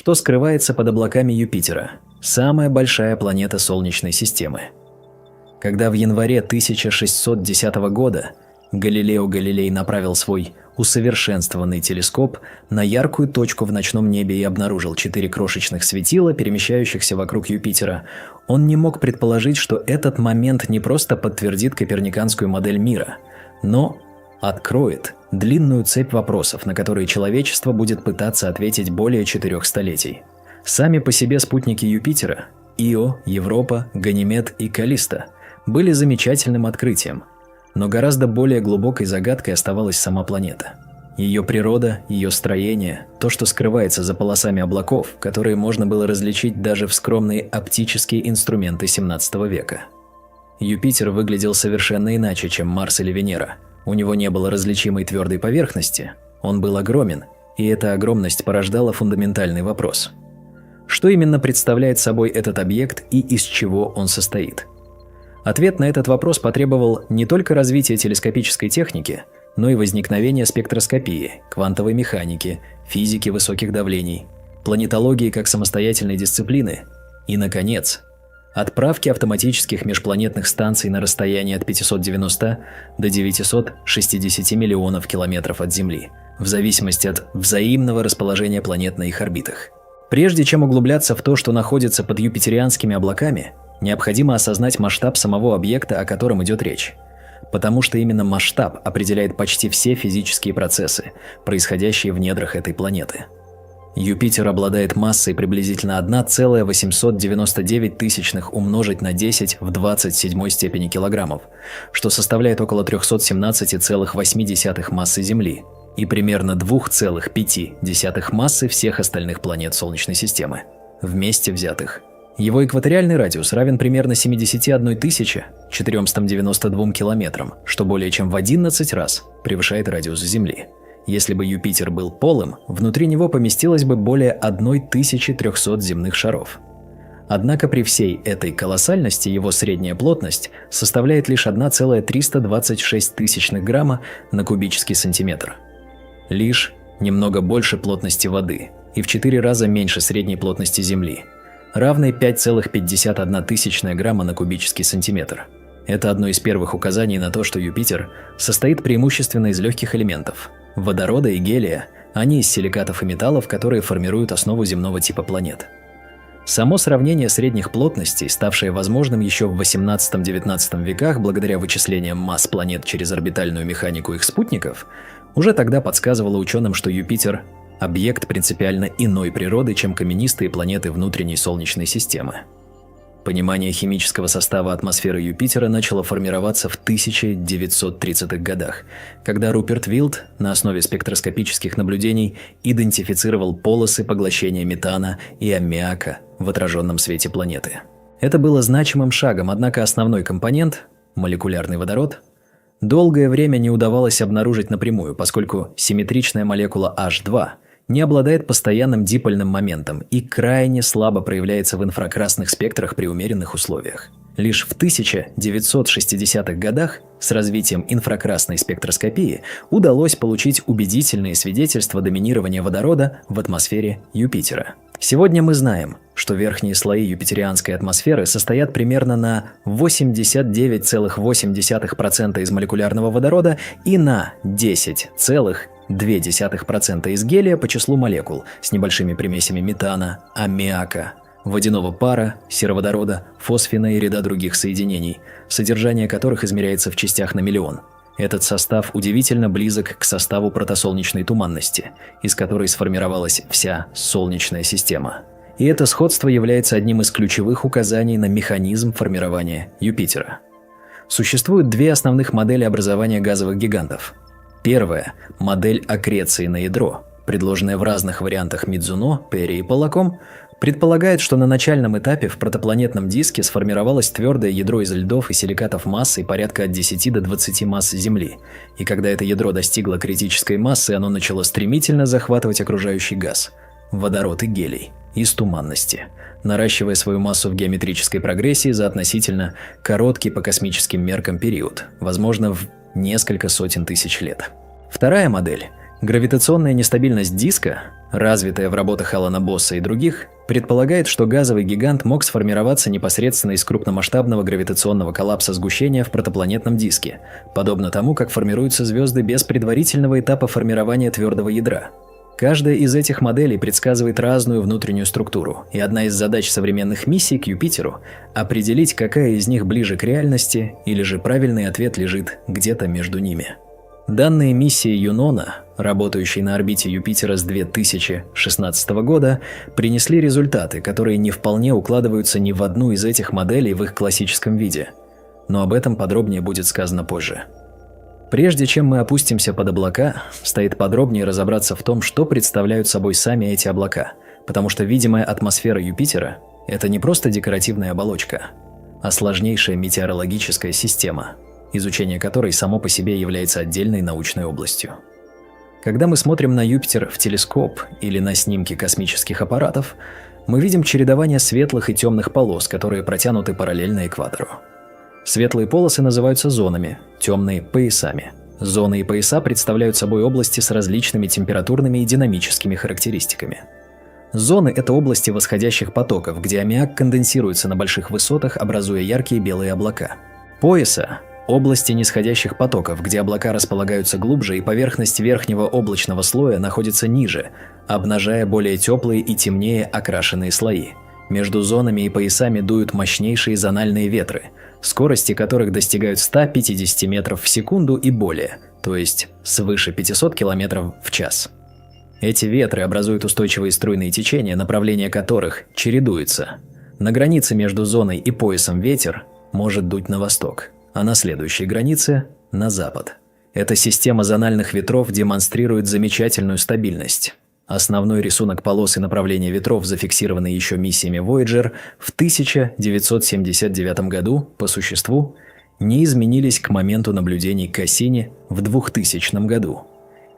что скрывается под облаками Юпитера, самая большая планета Солнечной системы. Когда в январе 1610 года Галилео Галилей направил свой усовершенствованный телескоп на яркую точку в ночном небе и обнаружил 4 крошечных светила, перемещающихся вокруг Юпитера, он не мог предположить, что этот момент не просто подтвердит коперниканскую модель мира, но откроет длинную цепь вопросов, на которые человечество будет пытаться ответить более 4 столетий. Сами по себе спутники Юпитера – Ио, Европа, Ганимед и Каллиста – были замечательным открытием, но гораздо более глубокой загадкой оставалась сама планета. Ее природа, ее строение, то, что скрывается за полосами облаков, которые можно было различить даже в скромные оптические инструменты 17 века. Юпитер выглядел совершенно иначе, чем Марс или Венера. У него не было различимой твердой поверхности, он был огромен, и эта огромность порождала фундаментальный вопрос. Что именно представляет собой этот объект и из чего он состоит? Ответ на этот вопрос потребовал не только развития телескопической техники, но и возникновения спектроскопии, квантовой механики, физики высоких давлений, планетологии как самостоятельной дисциплины и, наконец, отправки автоматических межпланетных станций на расстояние от 590 до 960 миллионов километров от Земли, в зависимости от взаимного расположения планет на их орбитах. Прежде чем углубляться в то, что находится под юпитерианскими облаками, необходимо осознать масштаб самого объекта, о котором идет речь. Потому что именно масштаб определяет почти все физические процессы, происходящие в недрах этой планеты. Юпитер обладает массой приблизительно 1,899 умножить на 10 в 27 степени килограммов, что составляет около 317,8 массы Земли и примерно 2,5 массы всех остальных планет Солнечной системы, вместе взятых. Его экваториальный радиус равен примерно 71 492 километрам, что более чем в 11 раз превышает радиус Земли. Если бы Юпитер был полым, внутри него поместилось бы более 1300 земных шаров. Однако при всей этой колоссальности его средняя плотность составляет лишь 1,326 грамма на кубический сантиметр. Лишь немного больше плотности воды и в 4 раза меньше средней плотности Земли, равной 5,51 грамма на кубический сантиметр. Это одно из первых указаний на то, что Юпитер состоит преимущественно из легких элементов – водорода и гелия, а не из силикатов и металлов, которые формируют основу земного типа планет. Само сравнение средних плотностей, ставшее возможным еще в XVIII-XIX веках благодаря вычислениям масс планет через орбитальную механику их спутников, уже тогда подсказывало ученым, что Юпитер – объект принципиально иной природы, чем каменистые планеты внутренней Солнечной системы. Понимание химического состава атмосферы Юпитера начало формироваться в 1930-х годах, когда Руперт Вилд на основе спектроскопических наблюдений идентифицировал полосы поглощения метана и аммиака в отраженном свете планеты. Это было значимым шагом, однако основной компонент – молекулярный водород – долгое время не удавалось обнаружить напрямую, поскольку симметричная молекула H2 не обладает постоянным дипольным моментом и крайне слабо проявляется в инфракрасных спектрах при умеренных условиях. Лишь в 1960-х годах с развитием инфракрасной спектроскопии удалось получить убедительные свидетельства доминирования водорода в атмосфере Юпитера. Сегодня мы знаем, что верхние слои юпитерианской атмосферы состоят примерно на 89,8% из молекулярного водорода и на 10,2% из гелия по числу молекул с небольшими примесями метана, аммиака, водяного пара, сероводорода, фосфина и ряда других соединений, содержание которых измеряется в частях на миллион. Этот состав удивительно близок к составу протосолнечной туманности, из которой сформировалась вся Солнечная система. И это сходство является одним из ключевых указаний на механизм формирования Юпитера. Существует две основных модели образования газовых гигантов. Первая – модель аккреции на ядро, предложенная в разных вариантах Мидзуно, Перри и Полаком, предполагает, что на начальном этапе в протопланетном диске сформировалось твердое ядро из льдов и силикатов массой порядка от 10 до 20 масс Земли, и когда это ядро достигло критической массы, оно начало стремительно захватывать окружающий газ – водород и гелий – из туманности, наращивая свою массу в геометрической прогрессии за относительно короткий по космическим меркам период, возможно, в несколько сотен тысяч лет. Вторая модель – гравитационная нестабильность диска, развитая в работах Алана Босса и других, предполагает, что газовый гигант мог сформироваться непосредственно из крупномасштабного гравитационного коллапса сгущения в протопланетном диске, подобно тому, как формируются звезды без предварительного этапа формирования твердого ядра. Каждая из этих моделей предсказывает разную внутреннюю структуру, и одна из задач современных миссий к Юпитеру – определить, какая из них ближе к реальности, или же правильный ответ лежит где-то между ними. Данные миссии Юнона, работающей на орбите Юпитера с 2016 года, принесли результаты, которые не вполне укладываются ни в одну из этих моделей в их классическом виде. Но об этом подробнее будет сказано позже. Прежде чем мы опустимся под облака, стоит подробнее разобраться в том, что представляют собой сами эти облака, потому что видимая атмосфера Юпитера – это не просто декоративная оболочка, а сложнейшая метеорологическая система, изучение которой само по себе является отдельной научной областью. Когда мы смотрим на Юпитер в телескоп или на снимки космических аппаратов, мы видим чередование светлых и темных полос, которые протянуты параллельно экватору. Светлые полосы называются зонами, темные – поясами. Зоны и пояса представляют собой области с различными температурными и динамическими характеристиками. Зоны – это области восходящих потоков, где аммиак конденсируется на больших высотах, образуя яркие белые облака. Пояса – области нисходящих потоков, где облака располагаются глубже и поверхность верхнего облачного слоя находится ниже, обнажая более теплые и темнее окрашенные слои. Между зонами и поясами дуют мощнейшие зональные ветры, скорости которых достигают 150 метров в секунду и более, то есть свыше 500 км в час. Эти ветры образуют устойчивые струйные течения, направление которых чередуется. На границе между зоной и поясом ветер может дуть на восток, а на следующей границе – на запад. Эта система зональных ветров демонстрирует замечательную стабильность. Основной рисунок полос и направления ветров, зафиксированный еще миссиями Voyager в 1979 году, по существу, не изменились к моменту наблюдений Кассини в 2000 году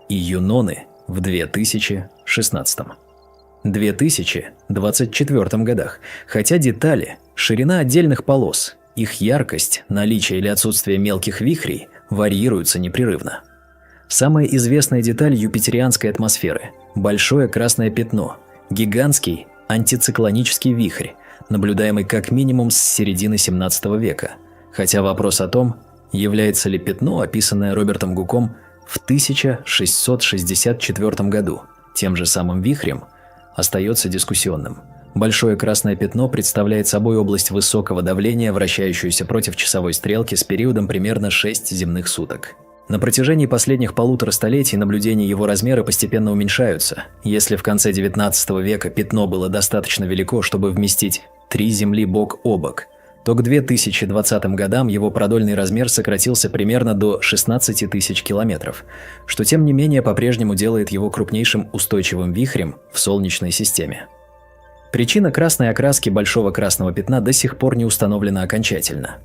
и Юноны в 2016. 2024 годах, хотя детали, ширина отдельных полос, их яркость, наличие или отсутствие мелких вихрей варьируются непрерывно. Самая известная деталь юпитерианской атмосферы – большое красное пятно, гигантский антициклонический вихрь, наблюдаемый как минимум с середины 17 века, хотя вопрос о том, является ли пятно, описанное Робертом Гуком в 1664 году, тем же самым вихрем, остается дискуссионным. Большое красное пятно представляет собой область высокого давления, вращающуюся против часовой стрелки с периодом примерно 6 земных суток. На протяжении последних 1,5 столетий наблюдения его размеры постепенно уменьшаются. Если в конце 19 века пятно было достаточно велико, чтобы вместить 3 Земли бок о бок, то к 2020 годам его продольный размер сократился примерно до 16 тысяч километров, что тем не менее по-прежнему делает его крупнейшим устойчивым вихрем в Солнечной системе. Причина красной окраски большого красного пятна до сих пор не установлена окончательно.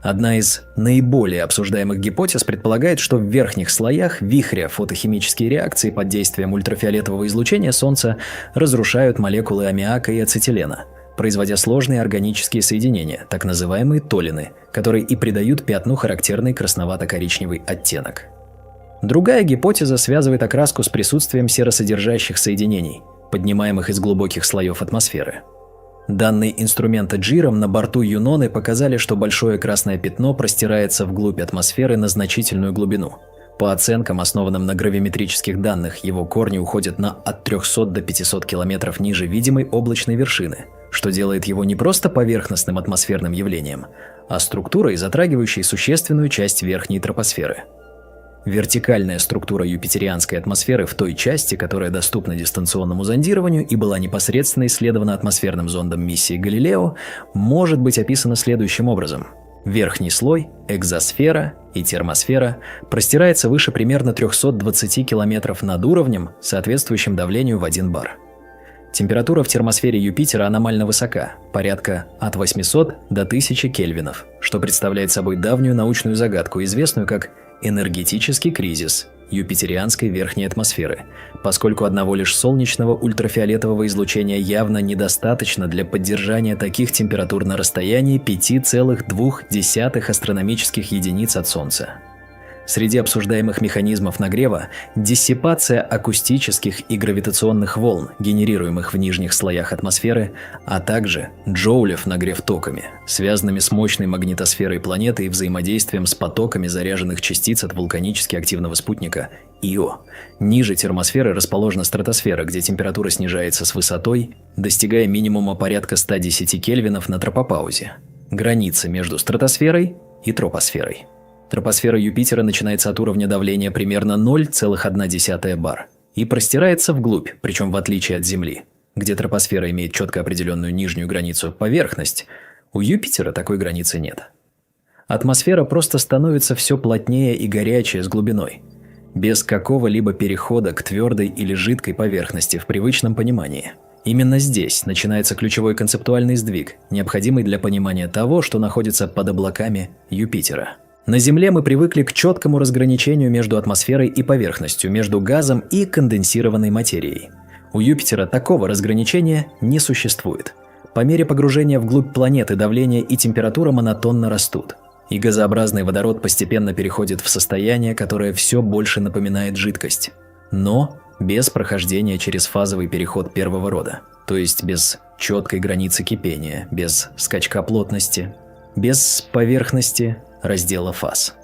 Одна из наиболее обсуждаемых гипотез предполагает, что в верхних слоях вихря фотохимические реакции под действием ультрафиолетового излучения Солнца разрушают молекулы аммиака и ацетилена, производя сложные органические соединения, так называемые толины, которые и придают пятну характерный красновато-коричневый оттенок. Другая гипотеза связывает окраску с присутствием серосодержащих соединений, поднимаемых из глубоких слоев атмосферы. Данные инструмента JIROM на борту Юноны показали, что большое красное пятно простирается вглубь атмосферы на значительную глубину. По оценкам, основанным на гравиметрических данных, его корни уходят на от 300 до 500 километров ниже видимой облачной вершины, что делает его не просто поверхностным атмосферным явлением, а структурой, затрагивающей существенную часть верхней тропосферы. Вертикальная структура юпитерианской атмосферы в той части, которая доступна дистанционному зондированию и была непосредственно исследована атмосферным зондом миссии Галилео, может быть описана следующим образом. Верхний слой, экзосфера и термосфера, простирается выше примерно 320 километров над уровнем, соответствующим давлению в 1 бар. Температура в термосфере Юпитера аномально высока, порядка от 800 до 1000 кельвинов, что представляет собой давнюю научную загадку, известную как энергетический кризис юпитерианской верхней атмосферы, поскольку одного лишь солнечного ультрафиолетового излучения явно недостаточно для поддержания таких температур на расстоянии 5,2 астрономических единиц от Солнца. Среди обсуждаемых механизмов нагрева – диссипация акустических и гравитационных волн, генерируемых в нижних слоях атмосферы, а также джоулев нагрев токами, связанными с мощной магнитосферой планеты и взаимодействием с потоками заряженных частиц от вулканически активного спутника Ио. Ниже термосферы расположена стратосфера, где температура снижается с высотой, достигая минимума порядка 110 кельвинов на тропопаузе. Граница между стратосферой и тропосферой. Тропосфера Юпитера начинается от уровня давления примерно 0,1 бар и простирается вглубь, причем в отличие от Земли, где тропосфера имеет четко определенную нижнюю границу поверхность, у Юпитера такой границы нет. Атмосфера просто становится все плотнее и горячее с глубиной, без какого-либо перехода к твердой или жидкой поверхности в привычном понимании. Именно здесь начинается ключевой концептуальный сдвиг, необходимый для понимания того, что находится под облаками Юпитера. На Земле мы привыкли к четкому разграничению между атмосферой и поверхностью, между газом и конденсированной материей. У Юпитера такого разграничения не существует. По мере погружения вглубь планеты давление и температура монотонно растут, и газообразный водород постепенно переходит в состояние, которое все больше напоминает жидкость, но без прохождения через фазовый переход первого рода, то есть без четкой границы кипения, без скачка плотности, без поверхности раздела фаз.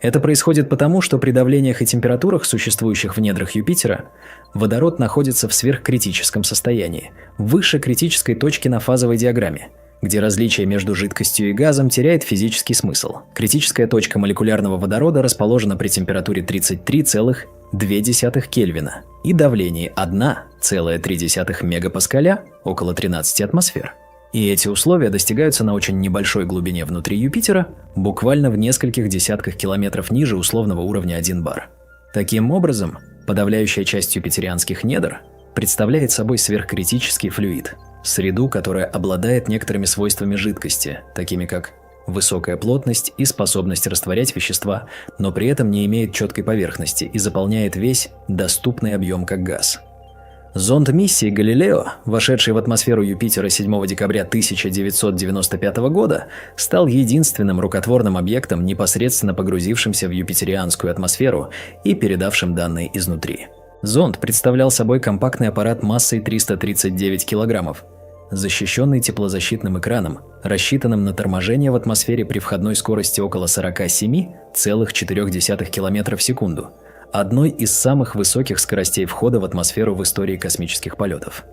Это происходит потому, что при давлениях и температурах, существующих в недрах Юпитера, водород находится в сверхкритическом состоянии, выше критической точки на фазовой диаграмме, где различие между жидкостью и газом теряет физический смысл. Критическая точка молекулярного водорода расположена при температуре 33,2 Кельвина и давлении 1,3 мегапаскаля, около 13 атмосфер. И эти условия достигаются на очень небольшой глубине внутри Юпитера, буквально в нескольких десятках километров ниже условного уровня 1 бар. Таким образом, подавляющая часть юпитерианских недр представляет собой сверхкритический флюид, среду, которая обладает некоторыми свойствами жидкости, такими как высокая плотность и способность растворять вещества, но при этом не имеет четкой поверхности и заполняет весь доступный объем как газ. Зонд миссии «Галилео», вошедший в атмосферу Юпитера 7 декабря 1995 года, стал единственным рукотворным объектом, непосредственно погрузившимся в юпитерианскую атмосферу и передавшим данные изнутри. Зонд представлял собой компактный аппарат массой 339 килограммов, защищенный теплозащитным экраном, рассчитанным на торможение в атмосфере при входной скорости около 47,4 км в секунду, одной из самых высоких скоростей входа в атмосферу в истории космических полетов.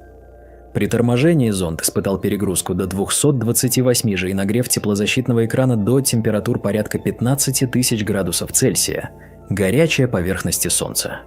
При торможении зонд испытал перегрузку до 228 же и нагрев теплозащитного экрана до температур порядка 15 тысяч градусов Цельсия, горячая поверхности Солнца.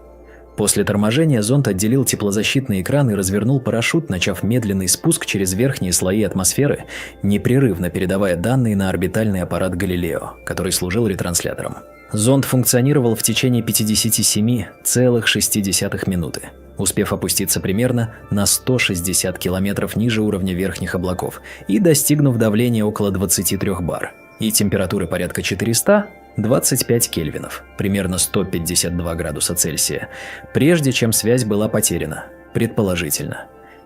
После торможения зонд отделил теплозащитный экран и развернул парашют, начав медленный спуск через верхние слои атмосферы, непрерывно передавая данные на орбитальный аппарат «Галилео», который служил ретранслятором. Зонд функционировал в течение 57,6 минуты, успев опуститься примерно на 160 километров ниже уровня верхних облаков и достигнув давления около 23 бар и температуры порядка 425 кельвинов, примерно 152 градуса Цельсия, прежде чем связь была потеряна, предположительно,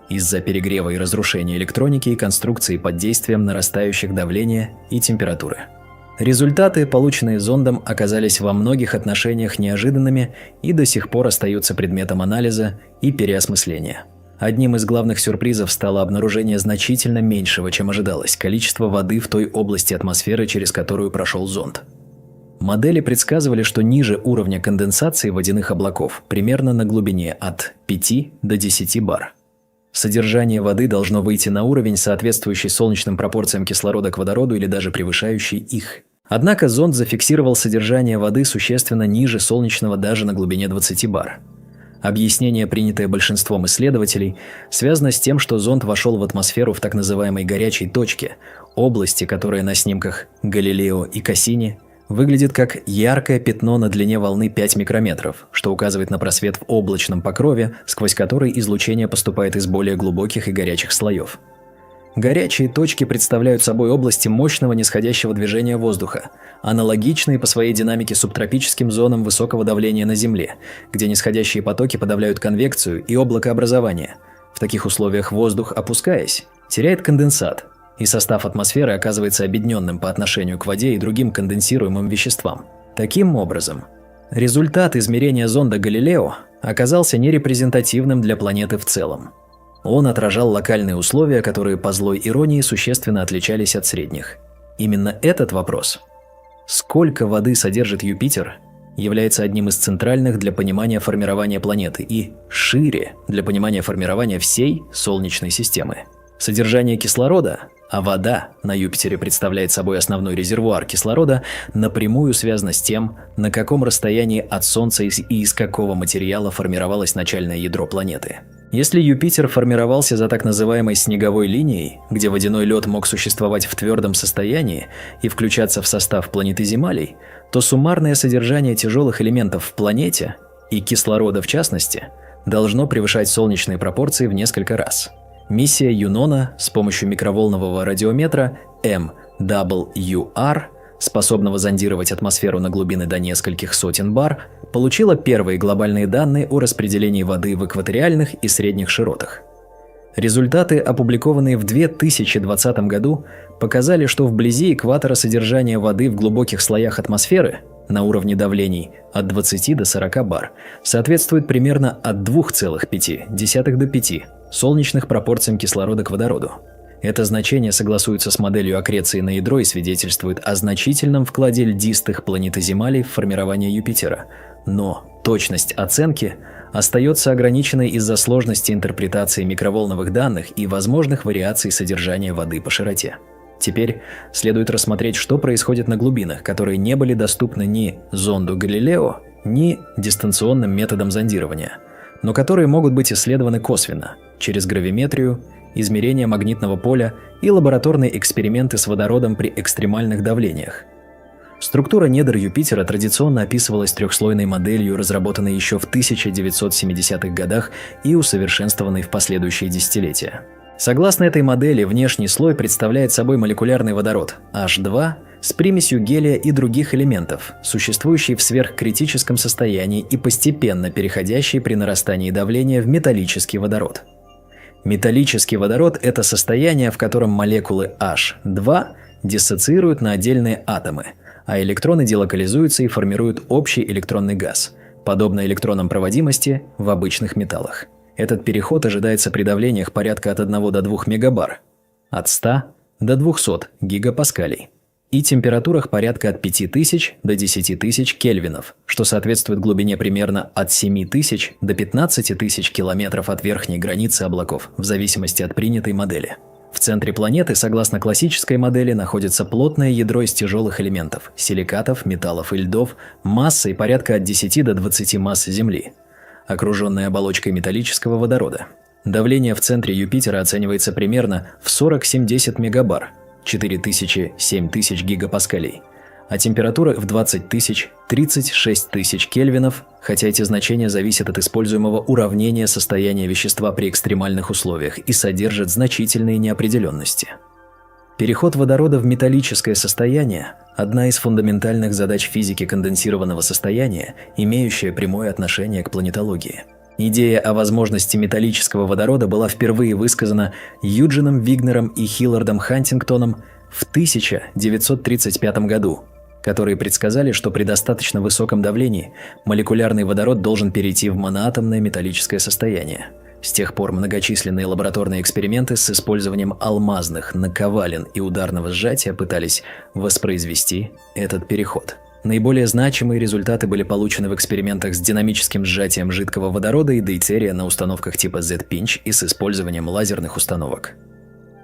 из-за перегрева и разрушения электроники и конструкции под действием нарастающих давления и температуры. Результаты, полученные зондом, оказались во многих отношениях неожиданными и до сих пор остаются предметом анализа и переосмысления. Одним из главных сюрпризов стало обнаружение значительно меньшего, чем ожидалось, количества воды в той области атмосферы, через которую прошел зонд. Модели предсказывали, что ниже уровня конденсации водяных облаков, примерно на глубине от 5 до 10 бар, содержание воды должно выйти на уровень, соответствующий солнечным пропорциям кислорода к водороду или даже превышающий их. Однако зонд зафиксировал содержание воды существенно ниже солнечного даже на глубине 20 бар. Объяснение, принятое большинством исследователей, связано с тем, что зонд вошел в атмосферу в так называемой горячей точке, области, которая на снимках Галилео и Кассини выглядит как яркое пятно на длине волны 5 микрометров, что указывает на просвет в облачном покрове, сквозь который излучение поступает из более глубоких и горячих слоев. Горячие точки представляют собой области мощного нисходящего движения воздуха, аналогичные по своей динамике субтропическим зонам высокого давления на Земле, где нисходящие потоки подавляют конвекцию и облакообразование. В таких условиях воздух, опускаясь, теряет конденсат, и состав атмосферы оказывается обедненным по отношению к воде и другим конденсируемым веществам. Таким образом, результат измерения зонда Галилео оказался нерепрезентативным для планеты в целом. Он отражал локальные условия, которые по злой иронии существенно отличались от средних. Именно этот вопрос – сколько воды содержит Юпитер – является одним из центральных для понимания формирования планеты и, шире, для понимания формирования всей Солнечной системы. Содержание кислорода, а вода на Юпитере представляет собой основной резервуар кислорода, напрямую связано с тем, на каком расстоянии от Солнца и из какого материала формировалось начальное ядро планеты. Если Юпитер формировался за так называемой снеговой линией, где водяной лед мог существовать в твердом состоянии и включаться в состав планеты Земалей, то суммарное содержание тяжелых элементов в планете, и кислорода в частности, должно превышать солнечные пропорции в несколько раз. Миссия Юнона с помощью микроволнового радиометра MWR, способного зондировать атмосферу на глубины до нескольких сотен бар, получила первые глобальные данные о распределении воды в экваториальных и средних широтах. Результаты, опубликованные в 2020 году, показали, что вблизи экватора содержание воды в глубоких слоях атмосферы на уровне давлений от 20 до 40 бар соответствует примерно от 2,5 до 5 солнечных пропорциям кислорода к водороду. Это значение согласуется с моделью аккреции на ядро и свидетельствует о значительном вкладе льдистых планетоземалей в формирование Юпитера, но точность оценки остается ограниченной из-за сложности интерпретации микроволновых данных и возможных вариаций содержания воды по широте. Теперь следует рассмотреть, что происходит на глубинах, которые не были доступны ни зонду Галилео, ни дистанционным методам зондирования, но которые могут быть исследованы косвенно, через гравиметрию, измерение магнитного поля и лабораторные эксперименты с водородом при экстремальных давлениях. Структура недр Юпитера традиционно описывалась трехслойной моделью, разработанной еще в 1970-х годах и усовершенствованной в последующие десятилетия. Согласно этой модели, внешний слой представляет собой молекулярный водород H2 с примесью гелия и других элементов, существующий в сверхкритическом состоянии и постепенно переходящий при нарастании давления в металлический водород. Металлический водород – это состояние, в котором молекулы H2 диссоциируют на отдельные атомы, а электроны делокализуются и формируют общий электронный газ, подобно электронам проводимости в обычных металлах. Этот переход ожидается при давлениях порядка от 1 до 2 мегабар, от 100 до 200 гигапаскалей, и температурах порядка от 5000 до 10 тысяч кельвинов, что соответствует глубине примерно от 7000 до 15 тысяч километров от верхней границы облаков, в зависимости от принятой модели. В центре планеты, согласно классической модели, находится плотное ядро из тяжелых элементов – силикатов, металлов и льдов, массой порядка от 10 до 20 масс Земли, окруженной оболочкой металлического водорода. Давление в центре Юпитера оценивается примерно в 40-70 мегабар, 4000-7000 гигапаскалей, а температура в 20 тысяч, 36 тысяч кельвинов, хотя эти значения зависят от используемого уравнения состояния вещества при экстремальных условиях и содержат значительные неопределенности. Переход водорода в металлическое состояние – одна из фундаментальных задач физики конденсированного состояния, имеющая прямое отношение к планетологии. Идея о возможности металлического водорода была впервые высказана Юджином Вигнером и Хиллардом Хантингтоном в 1935 году, которые предсказали, что при достаточно высоком давлении молекулярный водород должен перейти в моноатомное металлическое состояние. С тех пор многочисленные лабораторные эксперименты с использованием алмазных наковален и ударного сжатия пытались воспроизвести этот переход. Наиболее значимые результаты были получены в экспериментах с динамическим сжатием жидкого водорода и дейтерия на установках типа Z-Pinch и с использованием лазерных установок.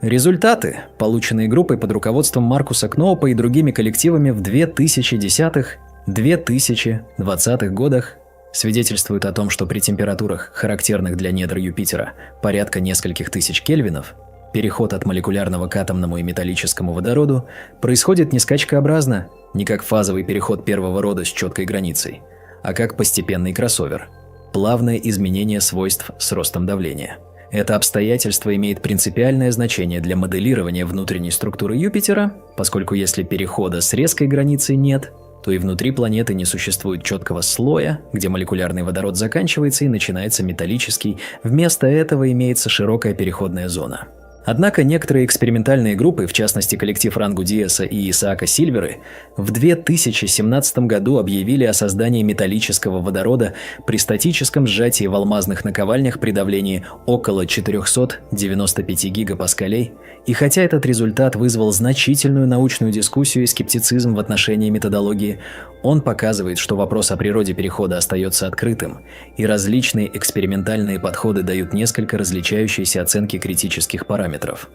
Результаты, полученные группой под руководством Маркуса Кноупа и другими коллективами в 2010-2020 годах, свидетельствуют о том, что при температурах, характерных для недр Юпитера, порядка нескольких тысяч кельвинов, переход от молекулярного к атомному и металлическому водороду происходит не скачкообразно, не как фазовый переход первого рода с четкой границей, а как постепенный кроссовер – плавное изменение свойств с ростом давления. Это обстоятельство имеет принципиальное значение для моделирования внутренней структуры Юпитера, поскольку если перехода с резкой границей нет, то и внутри планеты не существует четкого слоя, где молекулярный водород заканчивается и начинается металлический, вместо этого имеется широкая переходная зона. Однако некоторые экспериментальные группы, в частности коллектив Рангу Диаса и Исаака Сильверы, в 2017 году объявили о создании металлического водорода при статическом сжатии в алмазных наковальнях при давлении около 495 гигапаскалей, и хотя этот результат вызвал значительную научную дискуссию и скептицизм в отношении методологии, он показывает, что вопрос о природе перехода остается открытым, и различные экспериментальные подходы дают несколько различающиеся оценки критических параметров.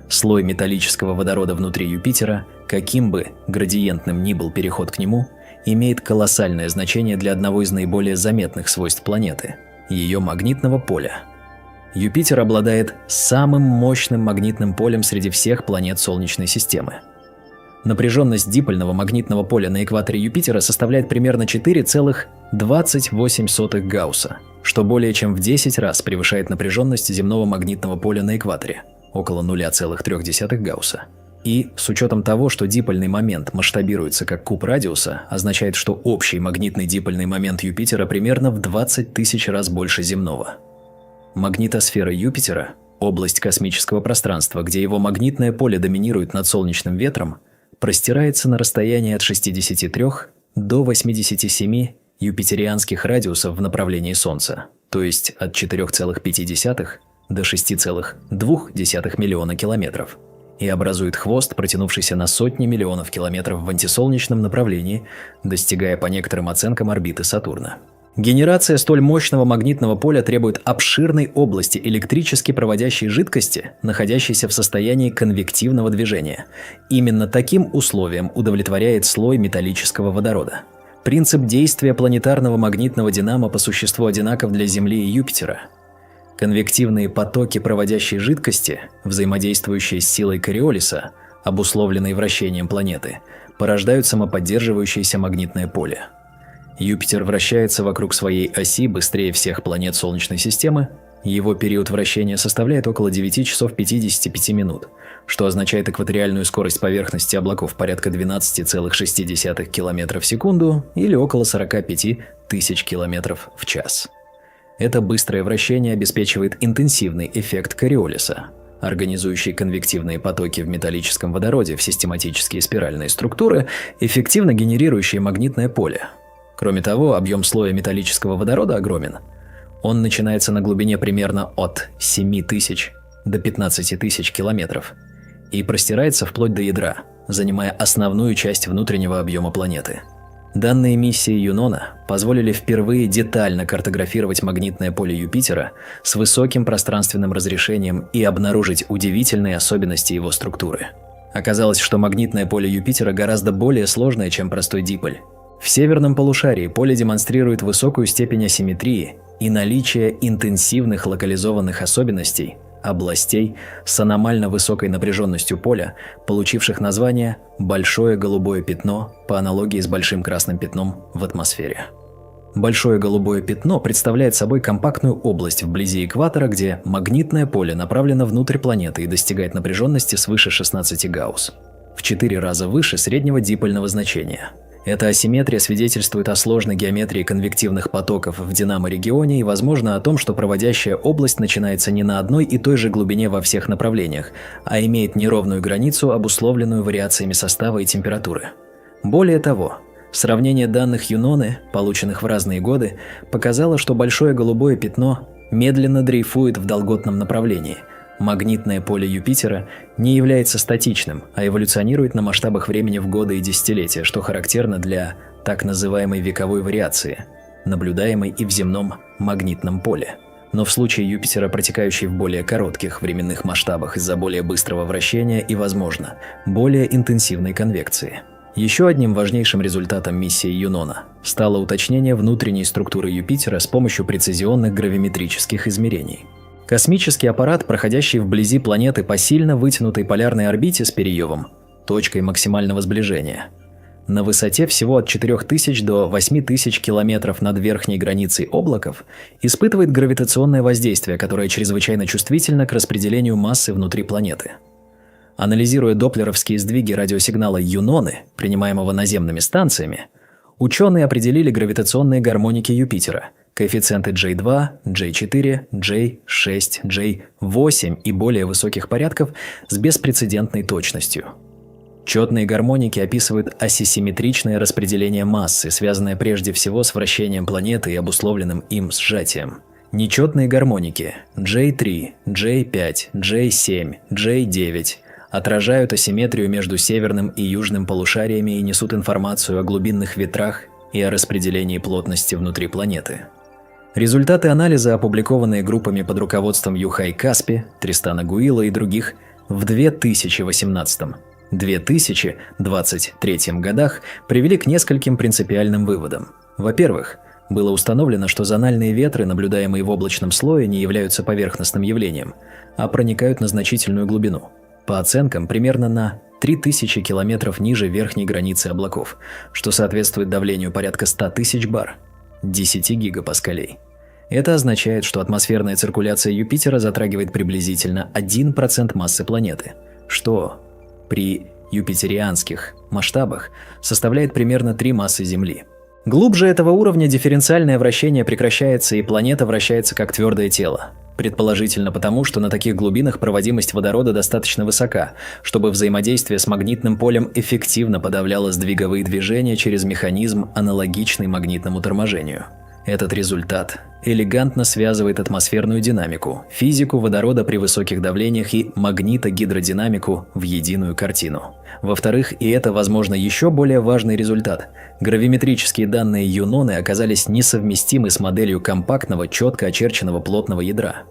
Слой металлического водорода внутри Юпитера, каким бы градиентным ни был переход к нему, имеет колоссальное значение для одного из наиболее заметных свойств планеты – ее магнитного поля. Юпитер обладает самым мощным магнитным полем среди всех планет Солнечной системы. Напряженность дипольного магнитного поля на экваторе Юпитера составляет примерно 4,28 Гаусса, что более чем в 10 раз превышает напряженность земного магнитного поля на экваторе, около 0,3 Гаусса. И, с учетом того, что дипольный момент масштабируется как куб радиуса, означает, что общий магнитный дипольный момент Юпитера примерно в 20 тысяч раз больше земного. Магнитосфера Юпитера – область космического пространства, где его магнитное поле доминирует над солнечным ветром, простирается на расстоянии от 63 до 87 юпитерианских радиусов в направлении Солнца, то есть от 4,5 до 6,2 миллиона километров, и образует хвост, протянувшийся на сотни миллионов километров в антисолнечном направлении, достигая по некоторым оценкам орбиты Сатурна. Генерация столь мощного магнитного поля требует обширной области электрически проводящей жидкости, находящейся в состоянии конвективного движения. Именно таким условиям удовлетворяет слой металлического водорода. Принцип действия планетарного магнитного динамо по существу одинаков для Земли и Юпитера. Конвективные потоки проводящей жидкости, взаимодействующие с силой Кориолиса, обусловленной вращением планеты, порождают самоподдерживающееся магнитное поле. Юпитер вращается вокруг своей оси быстрее всех планет Солнечной системы, его период вращения составляет около 9 часов 55 минут, что означает экваториальную скорость поверхности облаков порядка 12,6 км в секунду или около 45 тысяч км в час. Это быстрое вращение обеспечивает интенсивный эффект Кориолиса, организующий конвективные потоки в металлическом водороде в систематические спиральные структуры, эффективно генерирующие магнитное поле. Кроме того, объем слоя металлического водорода огромен. Он начинается на глубине примерно от 7000 до 15 тысяч километров и простирается вплоть до ядра, занимая основную часть внутреннего объема планеты. Данные миссии Юнона позволили впервые детально картографировать магнитное поле Юпитера с высоким пространственным разрешением и обнаружить удивительные особенности его структуры. Оказалось, что магнитное поле Юпитера гораздо более сложное, чем простой диполь. В северном полушарии поле демонстрирует высокую степень асимметрии и наличие интенсивных локализованных особенностей, областей с аномально высокой напряженностью поля, получивших название «большое голубое пятно» по аналогии с большим красным пятном в атмосфере. Большое голубое пятно представляет собой компактную область вблизи экватора, где магнитное поле направлено внутрь планеты и достигает напряженности свыше 16 Гаусс, в 4 раза выше среднего дипольного значения. Эта асимметрия свидетельствует о сложной геометрии конвективных потоков в динамо-регионе и, возможно, о том, что проводящая область начинается не на одной и той же глубине во всех направлениях, а имеет неровную границу, обусловленную вариациями состава и температуры. Более того, сравнение данных Юноны, полученных в разные годы, показало, что большое голубое пятно медленно дрейфует в долготном направлении. Магнитное поле Юпитера не является статичным, а эволюционирует на масштабах времени в годы и десятилетия, что характерно для так называемой вековой вариации, наблюдаемой и в земном магнитном поле, но в случае Юпитера протекающей в более коротких временных масштабах из-за более быстрого вращения и, возможно, более интенсивной конвекции. Еще одним важнейшим результатом миссии Юнона стало уточнение внутренней структуры Юпитера с помощью прецизионных гравиметрических измерений. Космический аппарат, проходящий вблизи планеты по сильно вытянутой полярной орбите с периевом, точкой максимального сближения, на высоте всего от 4000 до 8000 километров над верхней границей облаков, испытывает гравитационное воздействие, которое чрезвычайно чувствительно к распределению массы внутри планеты. Анализируя доплеровские сдвиги радиосигнала Юноны, принимаемого наземными станциями, ученые определили гравитационные гармоники Юпитера, Коэффициенты J2, J4, J6, J8 и более высоких порядков с беспрецедентной точностью. Четные гармоники описывают асимметричное распределение массы, связанное прежде всего с вращением планеты и обусловленным им сжатием. Нечетные гармоники J3, J5, J7, J9 отражают асимметрию между северным и южным полушариями и несут информацию о глубинных ветрах и о распределении плотности внутри планеты. Результаты анализа, опубликованные группами под руководством Юхай Каспи, Тристана Гуила и других в 2018-2023 годах, привели к нескольким принципиальным выводам. Во-первых, было установлено, что зональные ветры, наблюдаемые в облачном слое, не являются поверхностным явлением, а проникают на значительную глубину. По оценкам, примерно на 3000 километров ниже верхней границы облаков, что соответствует давлению порядка 100 тысяч бар, 10 гигапаскалей. Это означает, что атмосферная циркуляция Юпитера затрагивает приблизительно 1% массы планеты, что при юпитерианских масштабах составляет примерно 3 массы Земли. Глубже этого уровня дифференциальное вращение прекращается, и планета вращается как твердое тело. Предположительно потому, что на таких глубинах проводимость водорода достаточно высока, чтобы взаимодействие с магнитным полем эффективно подавляло сдвиговые движения через механизм, аналогичный магнитному торможению. Этот результат элегантно связывает атмосферную динамику, физику водорода при высоких давлениях и магнитогидродинамику в единую картину. Во-вторых, и это, возможно, еще более важный результат, гравиметрические данные Юноны оказались несовместимы с моделью компактного, четко очерченного плотного ядра.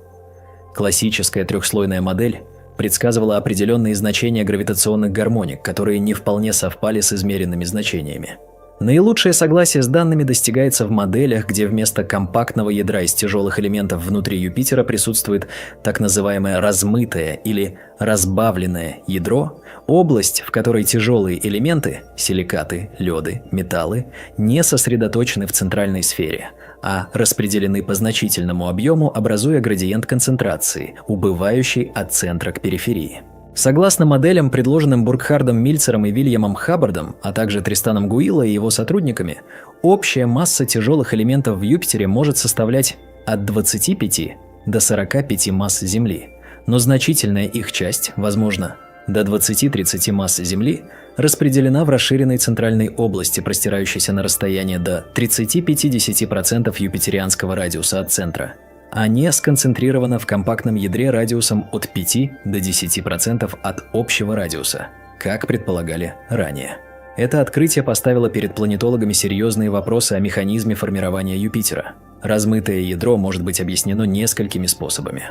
Классическая трехслойная модель предсказывала определенные значения гравитационных гармоник, которые не вполне совпали с измеренными значениями. Наилучшее согласие с данными достигается в моделях, где вместо компактного ядра из тяжелых элементов внутри Юпитера присутствует так называемое размытое или разбавленное ядро, область, в которой тяжелые элементы – силикаты, лёды, металлы – не сосредоточены в центральной сфере, а распределены по значительному объему, образуя градиент концентрации, убывающий от центра к периферии. Согласно моделям, предложенным Буркхардом Мильцером и Вильямом Хаббардом, а также Тристаном Гуило и его сотрудниками, общая масса тяжелых элементов в Юпитере может составлять от 25 до 45 масс Земли, но значительная их часть, возможно, до 20-30 масс Земли, распределена в расширенной центральной области, простирающейся на расстояние до 30-50% юпитерианского радиуса от центра, а не сконцентрирована в компактном ядре радиусом от 5 до 10% от общего радиуса, как предполагали ранее. Это открытие поставило перед планетологами серьезные вопросы о механизме формирования Юпитера. Размытое ядро может быть объяснено несколькими способами.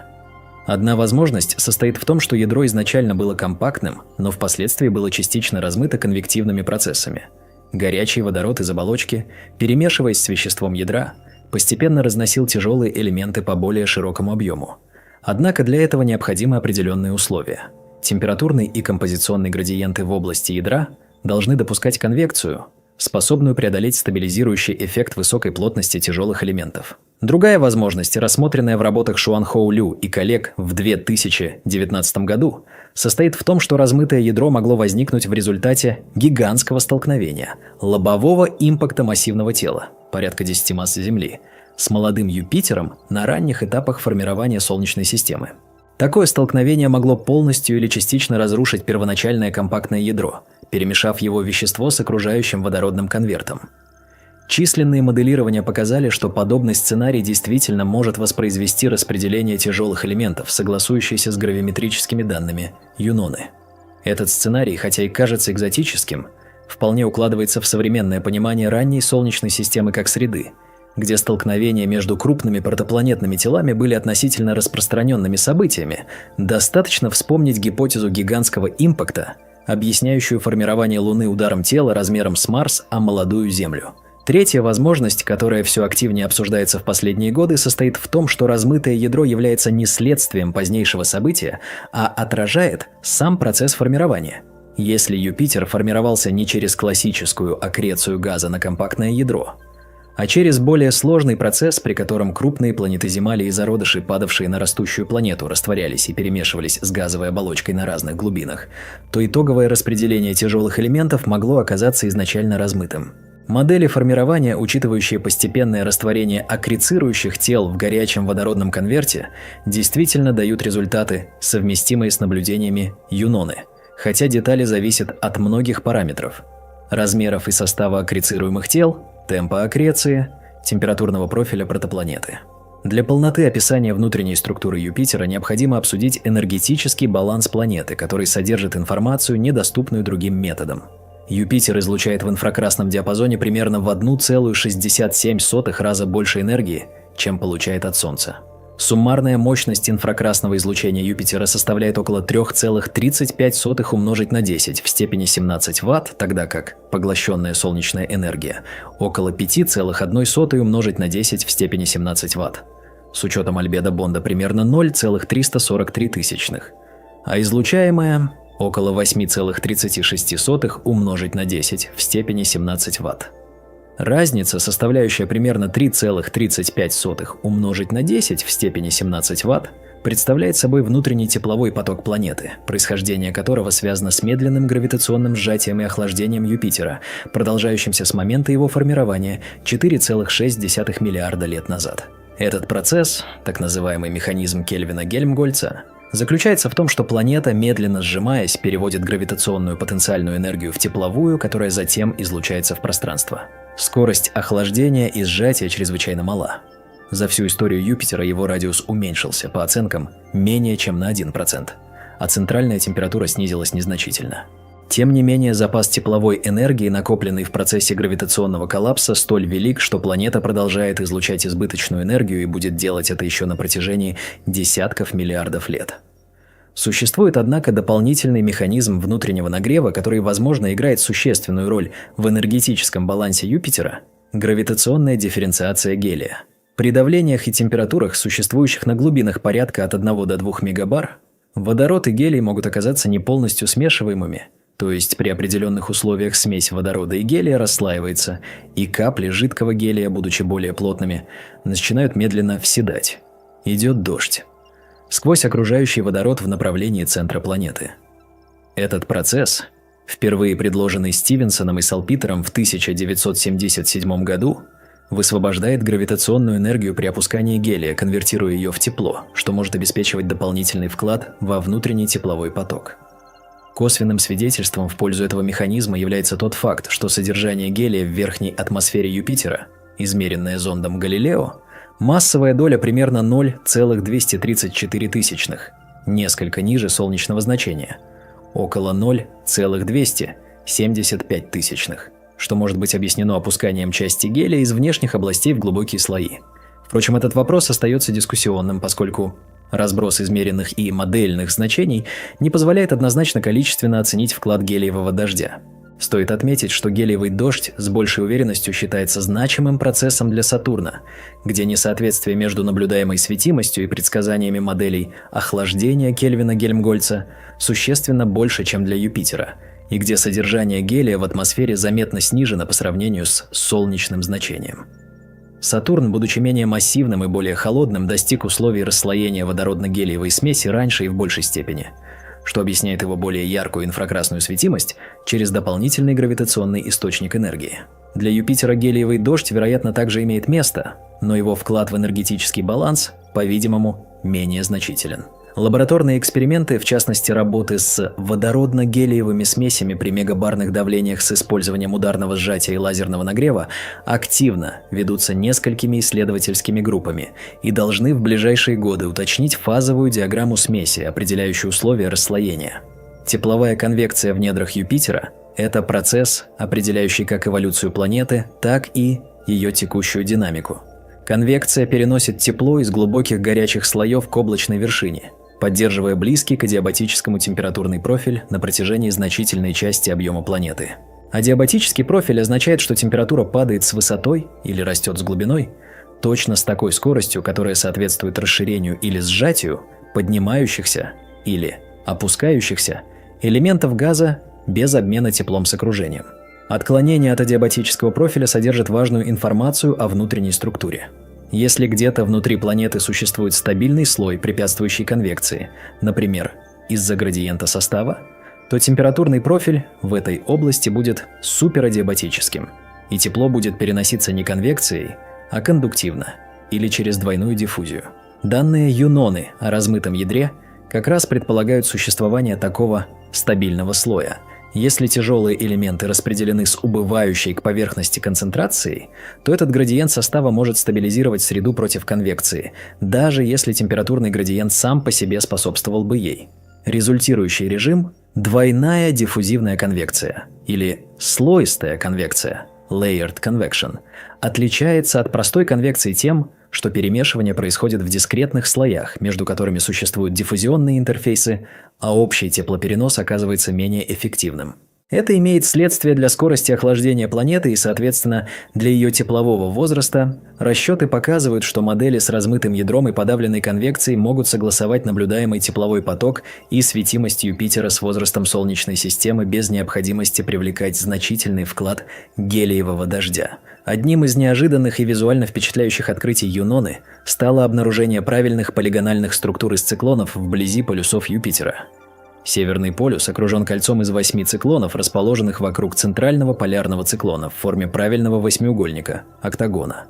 Одна возможность состоит в том, что ядро изначально было компактным, но впоследствии было частично размыто конвективными процессами. Горячий водород из оболочки, перемешиваясь с веществом ядра, постепенно разносил тяжелые элементы по более широкому объему. Однако для этого необходимы определенные условия. Температурный и композиционный градиенты в области ядра должны допускать конвекцию, способную преодолеть стабилизирующий эффект высокой плотности тяжелых элементов. Другая возможность, рассмотренная в работах Шуанхоу Лю и коллег в 2019 году, состоит в том, что размытое ядро могло возникнуть в результате гигантского столкновения лобового импакта массивного тела, порядка 10 масс Земли, с молодым Юпитером на ранних этапах формирования Солнечной системы. Такое столкновение могло полностью или частично разрушить первоначальное компактное ядро, перемешав его вещество с окружающим водородным конвертом. Численные моделирования показали, что подобный сценарий действительно может воспроизвести распределение тяжелых элементов, согласующееся с гравиметрическими данными Юноны. Этот сценарий, хотя и кажется экзотическим, вполне укладывается в современное понимание ранней Солнечной системы как среды, где столкновения между крупными протопланетными телами были относительно распространенными событиями. Достаточно вспомнить гипотезу гигантского импакта, объясняющую формирование Луны ударом тела размером с Марс о молодую Землю. Третья возможность, которая все активнее обсуждается в последние годы, состоит в том, что размытое ядро является не следствием позднейшего события, а отражает сам процесс формирования. Если Юпитер формировался не через классическую аккрецию газа на компактное ядро, а через более сложный процесс, при котором крупные планетоземали и зародыши, падавшие на растущую планету, растворялись и перемешивались с газовой оболочкой на разных глубинах, то итоговое распределение тяжелых элементов могло оказаться изначально размытым. Модели формирования, учитывающие постепенное растворение аккрецирующих тел в горячем водородном конверте, действительно дают результаты, совместимые с наблюдениями Юноны, хотя детали зависят от многих параметров: размеров и состава аккрецируемых тел, темпа аккреции, температурного профиля протопланеты. Для полноты описания внутренней структуры Юпитера необходимо обсудить энергетический баланс планеты, который содержит информацию, недоступную другим методам. Юпитер излучает в инфракрасном диапазоне примерно в 1,67 раза больше энергии, чем получает от Солнца. Суммарная мощность инфракрасного излучения Юпитера составляет около 3,35 умножить на 10 в степени 17 Вт, тогда как поглощенная солнечная энергия около 5,1 умножить на 10 в степени 17 Вт. С учетом альбедо Бонда примерно 0,343, а излучаемая около 8,36 умножить на 10 в степени 17 Вт. Разница, составляющая примерно 3,35 умножить на 10 в степени 17 Вт, представляет собой внутренний тепловой поток планеты, происхождение которого связано с медленным гравитационным сжатием и охлаждением Юпитера, продолжающимся с момента его формирования 4,6 миллиарда лет назад. Этот процесс, так называемый механизм Кельвина-Гельмгольца, заключается в том, что планета, медленно сжимаясь, переводит гравитационную потенциальную энергию в тепловую, которая затем излучается в пространство. Скорость охлаждения и сжатия чрезвычайно мала. За всю историю Юпитера его радиус уменьшился, по оценкам, менее чем на 1%, а центральная температура снизилась незначительно. Тем не менее, запас тепловой энергии, накопленный в процессе гравитационного коллапса, столь велик, что планета продолжает излучать избыточную энергию и будет делать это еще на протяжении десятков миллиардов лет. Существует, однако, дополнительный механизм внутреннего нагрева, который, возможно, играет существенную роль в энергетическом балансе Юпитера – гравитационная дифференциация гелия. При давлениях и температурах, существующих на глубинах порядка от 1 до 2 мегабар, водород и гелий могут оказаться не полностью смешиваемыми, то есть при определенных условиях смесь водорода и гелия расслаивается, и капли жидкого гелия, будучи более плотными, начинают медленно вседать. Идет дождь сквозь окружающий водород в направлении центра планеты. Этот процесс, впервые предложенный Стивенсоном и Салпитером в 1977 году, высвобождает гравитационную энергию при опускании гелия, конвертируя ее в тепло, что может обеспечивать дополнительный вклад во внутренний тепловой поток. Косвенным свидетельством в пользу этого механизма является тот факт, что содержание гелия в верхней атмосфере Юпитера, измеренное зондом Галилео, массовая доля примерно 0,234, несколько ниже солнечного значения, около 0,275, что может быть объяснено опусканием части гелия из внешних областей в глубокие слои. Впрочем, этот вопрос остается дискуссионным, поскольку разброс измеренных и модельных значений не позволяет однозначно количественно оценить вклад гелиевого дождя. Стоит отметить, что гелиевый дождь с большей уверенностью считается значимым процессом для Сатурна, где несоответствие между наблюдаемой светимостью и предсказаниями моделей охлаждения Кельвина-Гельмгольца существенно больше, чем для Юпитера, и где содержание гелия в атмосфере заметно снижено по сравнению с солнечным значением. Сатурн, будучи менее массивным и более холодным, достиг условий расслоения водородно-гелиевой смеси раньше и в большей степени, что объясняет его более яркую инфракрасную светимость через дополнительный гравитационный источник энергии. Для Юпитера гелиевый дождь, вероятно, также имеет место, но его вклад в энергетический баланс, по-видимому, менее значителен. Лабораторные эксперименты, в частности работы с водородно-гелиевыми смесями при мегабарных давлениях с использованием ударного сжатия и лазерного нагрева, активно ведутся несколькими исследовательскими группами и должны в ближайшие годы уточнить фазовую диаграмму смеси, определяющую условия расслоения. Тепловая конвекция в недрах Юпитера – это процесс, определяющий как эволюцию планеты, так и ее текущую динамику. Конвекция переносит тепло из глубоких горячих слоев к облачной вершине, поддерживая близкий к адиабатическому температурный профиль на протяжении значительной части объема планеты. Адиабатический профиль означает, что температура падает с высотой или растет с глубиной точно с такой скоростью, которая соответствует расширению или сжатию поднимающихся или опускающихся элементов газа без обмена теплом с окружением. Отклонение от адиабатического профиля содержит важную информацию о внутренней структуре. Если где-то внутри планеты существует стабильный слой, препятствующий конвекции, например, из-за градиента состава, то температурный профиль в этой области будет суперадиабатическим, и тепло будет переноситься не конвекцией, а кондуктивно, или через двойную диффузию. Данные юноны о размытом ядре как раз предполагают существование такого стабильного слоя. Если тяжелые элементы распределены с убывающей к поверхности концентрацией, то этот градиент состава может стабилизировать среду против конвекции, даже если температурный градиент сам по себе способствовал бы ей. Результирующий режим – двойная диффузивная конвекция или слоистая конвекция – layered convection – отличается от простой конвекции тем, что перемешивание происходит в дискретных слоях, между которыми существуют диффузионные интерфейсы, а общий теплоперенос оказывается менее эффективным. Это имеет следствие для скорости охлаждения планеты и, соответственно, для ее теплового возраста. Расчеты показывают, что модели с размытым ядром и подавленной конвекцией могут согласовать наблюдаемый тепловой поток и светимость Юпитера с возрастом Солнечной системы без необходимости привлекать значительный вклад гелиевого дождя. Одним из неожиданных и визуально впечатляющих открытий Юноны стало обнаружение правильных полигональных структур из циклонов вблизи полюсов Юпитера. Северный полюс окружен кольцом из 8 циклонов, расположенных вокруг центрального полярного циклона в форме правильного восьмиугольника – октагона,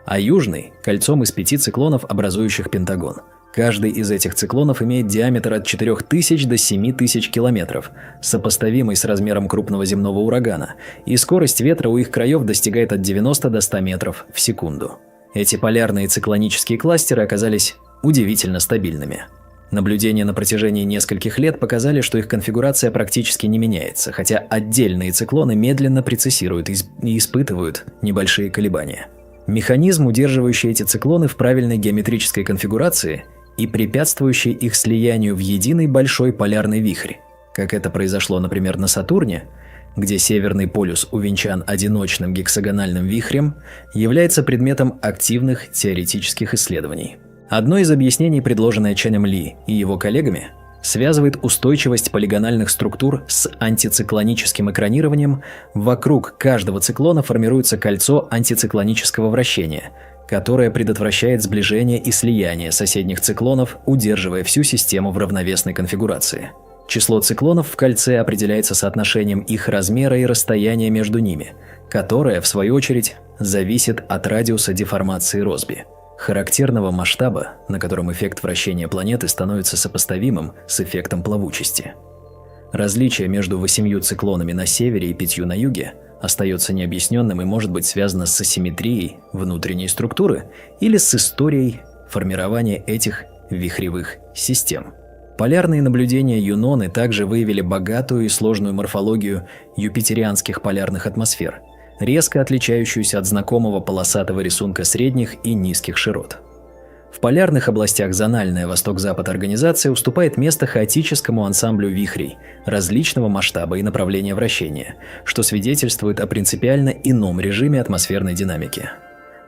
а южный – кольцом из 5 циклонов, образующих пентагон. Каждый из этих циклонов имеет диаметр от 4000 до 7000 километров, сопоставимый с размером крупного земного урагана, и скорость ветра у их краев достигает от 90 до 100 метров в секунду. Эти полярные циклонические кластеры оказались удивительно стабильными. Наблюдения на протяжении нескольких лет показали, что их конфигурация практически не меняется, хотя отдельные циклоны медленно прецессируют и испытывают небольшие колебания. Механизм, удерживающий эти циклоны в правильной геометрической конфигурации и препятствующий их слиянию в единый большой полярный вихрь, как это произошло, например, на Сатурне, где северный полюс увенчан одиночным гексагональным вихрем, является предметом активных теоретических исследований. Одно из объяснений, предложенное Ченем Ли и его коллегами, связывает устойчивость полигональных структур с антициклоническим экранированием. Вокруг каждого циклона формируется кольцо антициклонического вращения, которое предотвращает сближение и слияние соседних циклонов, удерживая всю систему в равновесной конфигурации. Число циклонов в кольце определяется соотношением их размера и расстояния между ними, которое, в свою очередь, зависит от радиуса деформации Россби, характерного масштаба, на котором эффект вращения планеты становится сопоставимым с эффектом плавучести. Различие между 8 циклонами на севере и 5 на юге остается необъясненным и может быть связано с асимметрией внутренней структуры или с историей формирования этих вихревых систем. Полярные наблюдения Юноны также выявили богатую и сложную морфологию юпитерианских полярных атмосфер, резко отличающуюся от знакомого полосатого рисунка средних и низких широт. В полярных областях зональная восток-запад организация уступает место хаотическому ансамблю вихрей различного масштаба и направления вращения, что свидетельствует о принципиально ином режиме атмосферной динамики.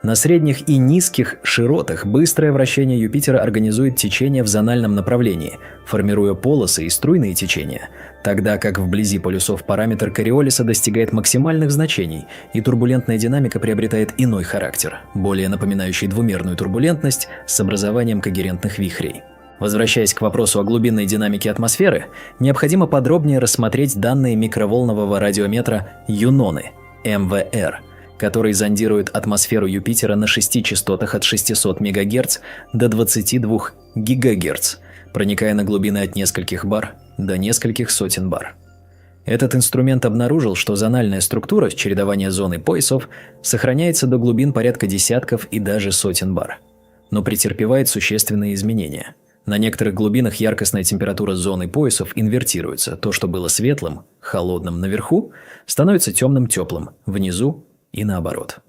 На средних и низких широтах быстрое вращение Юпитера организует течение в зональном направлении, формируя полосы и струйные течения, тогда как вблизи полюсов параметр Кориолиса достигает максимальных значений, и турбулентная динамика приобретает иной характер, более напоминающий двумерную турбулентность с образованием когерентных вихрей. Возвращаясь к вопросу о глубинной динамике атмосферы, необходимо подробнее рассмотреть данные микроволнового радиометра Юноны, МВР, который зондирует атмосферу Юпитера на 6 частотах от 600 МГц до 22 ГГц, проникая на глубины от нескольких бар до нескольких сотен бар. Этот инструмент обнаружил, что зональная структура, чередование зон и поясов, сохраняется до глубин порядка десятков и даже сотен бар, но претерпевает существенные изменения. На некоторых глубинах яркостная температура зон и поясов инвертируется, то, что было светлым, холодным наверху, становится темным-теплым внизу, и наоборот.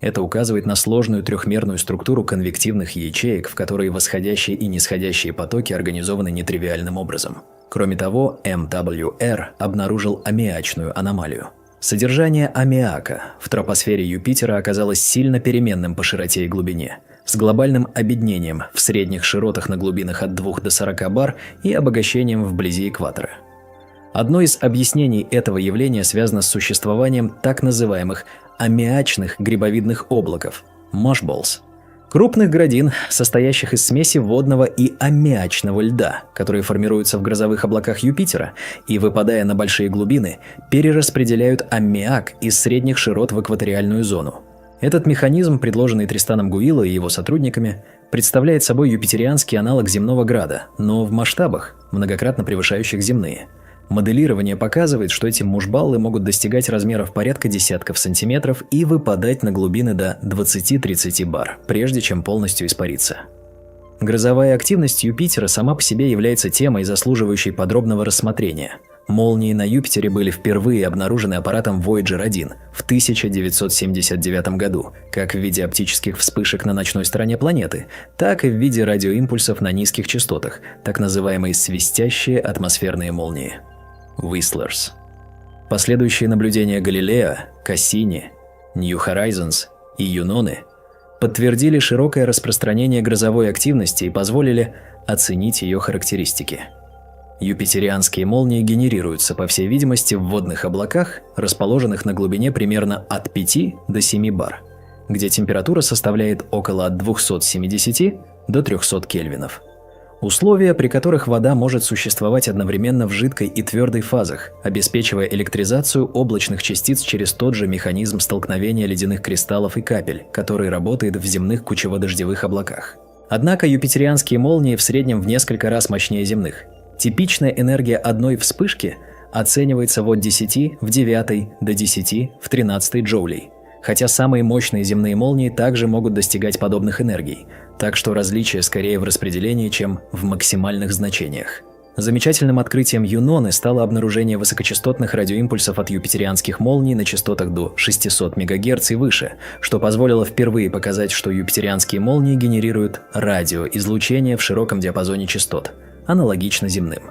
Это указывает на сложную трехмерную структуру конвективных ячеек, в которой восходящие и нисходящие потоки организованы нетривиальным образом. Кроме того, МВР обнаружил аммиачную аномалию. Содержание аммиака в тропосфере Юпитера оказалось сильно переменным по широте и глубине, с глобальным обеднением в средних широтах на глубинах от 2 до 40 бар и обогащением вблизи экватора. Одно из объяснений этого явления связано с существованием так называемых аммиачных грибовидных облаков – mushballs, Крупных градин, состоящих из смеси водного и аммиачного льда, которые формируются в грозовых облаках Юпитера и, выпадая на большие глубины, перераспределяют аммиак из средних широт в экваториальную зону. Этот механизм, предложенный Тристаном Гуилло и его сотрудниками, представляет собой юпитерианский аналог земного града, но в масштабах, многократно превышающих земные. Моделирование показывает, что эти мушбаллы могут достигать размеров порядка десятков сантиметров и выпадать на глубины до 20-30 бар, прежде чем полностью испариться. Грозовая активность Юпитера сама по себе является темой, заслуживающей подробного рассмотрения. Молнии на Юпитере были впервые обнаружены аппаратом Voyager 1 в 1979 году, как в виде оптических вспышек на ночной стороне планеты, так и в виде радиоимпульсов на низких частотах, так называемые свистящие атмосферные молнии. Whistlers. Последующие наблюдения Галилео, Кассини, New Horizons и Юноны подтвердили широкое распространение грозовой активности и позволили оценить ее характеристики. Юпитерианские молнии генерируются, по всей видимости, в водных облаках, расположенных на глубине примерно от 5 до 7 бар, где температура составляет около 270 до 300 кельвинов. Условия, при которых вода может существовать одновременно в жидкой и твердой фазах, обеспечивая электризацию облачных частиц через тот же механизм столкновения ледяных кристаллов и капель, который работает в земных кучево-дождевых облаках. Однако юпитерианские молнии в среднем в несколько раз мощнее земных. Типичная энергия одной вспышки оценивается от 10 в 9 до 10 в 13 джоулей, хотя самые мощные земные молнии также могут достигать подобных энергий, так что различие скорее в распределении, чем в максимальных значениях. Замечательным открытием Юноны стало обнаружение высокочастотных радиоимпульсов от юпитерианских молний на частотах до 600 МГц и выше, что позволило впервые показать, что юпитерианские молнии генерируют радиоизлучение в широком диапазоне частот, аналогично земным.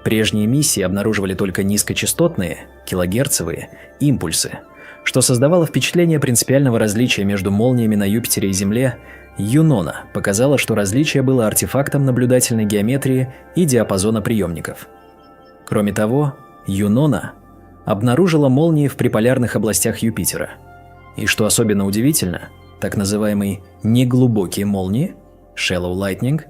Прежние миссии обнаруживали только низкочастотные, килогерцовые, импульсы, что создавало впечатление принципиального различия между молниями на Юпитере и Земле. Юнона показала, что различие было артефактом наблюдательной геометрии и диапазона приемников. Кроме того, Юнона обнаружила молнии в приполярных областях Юпитера. И что особенно удивительно, так называемые неглубокие молнии, shallow lightning,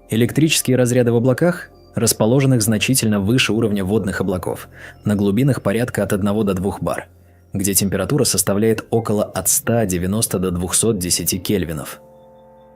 электрические разряды в облаках, расположенных значительно выше уровня водных облаков, на глубинах порядка от 1 до 2 бар, где температура составляет около от 190 до 210 кельвинов.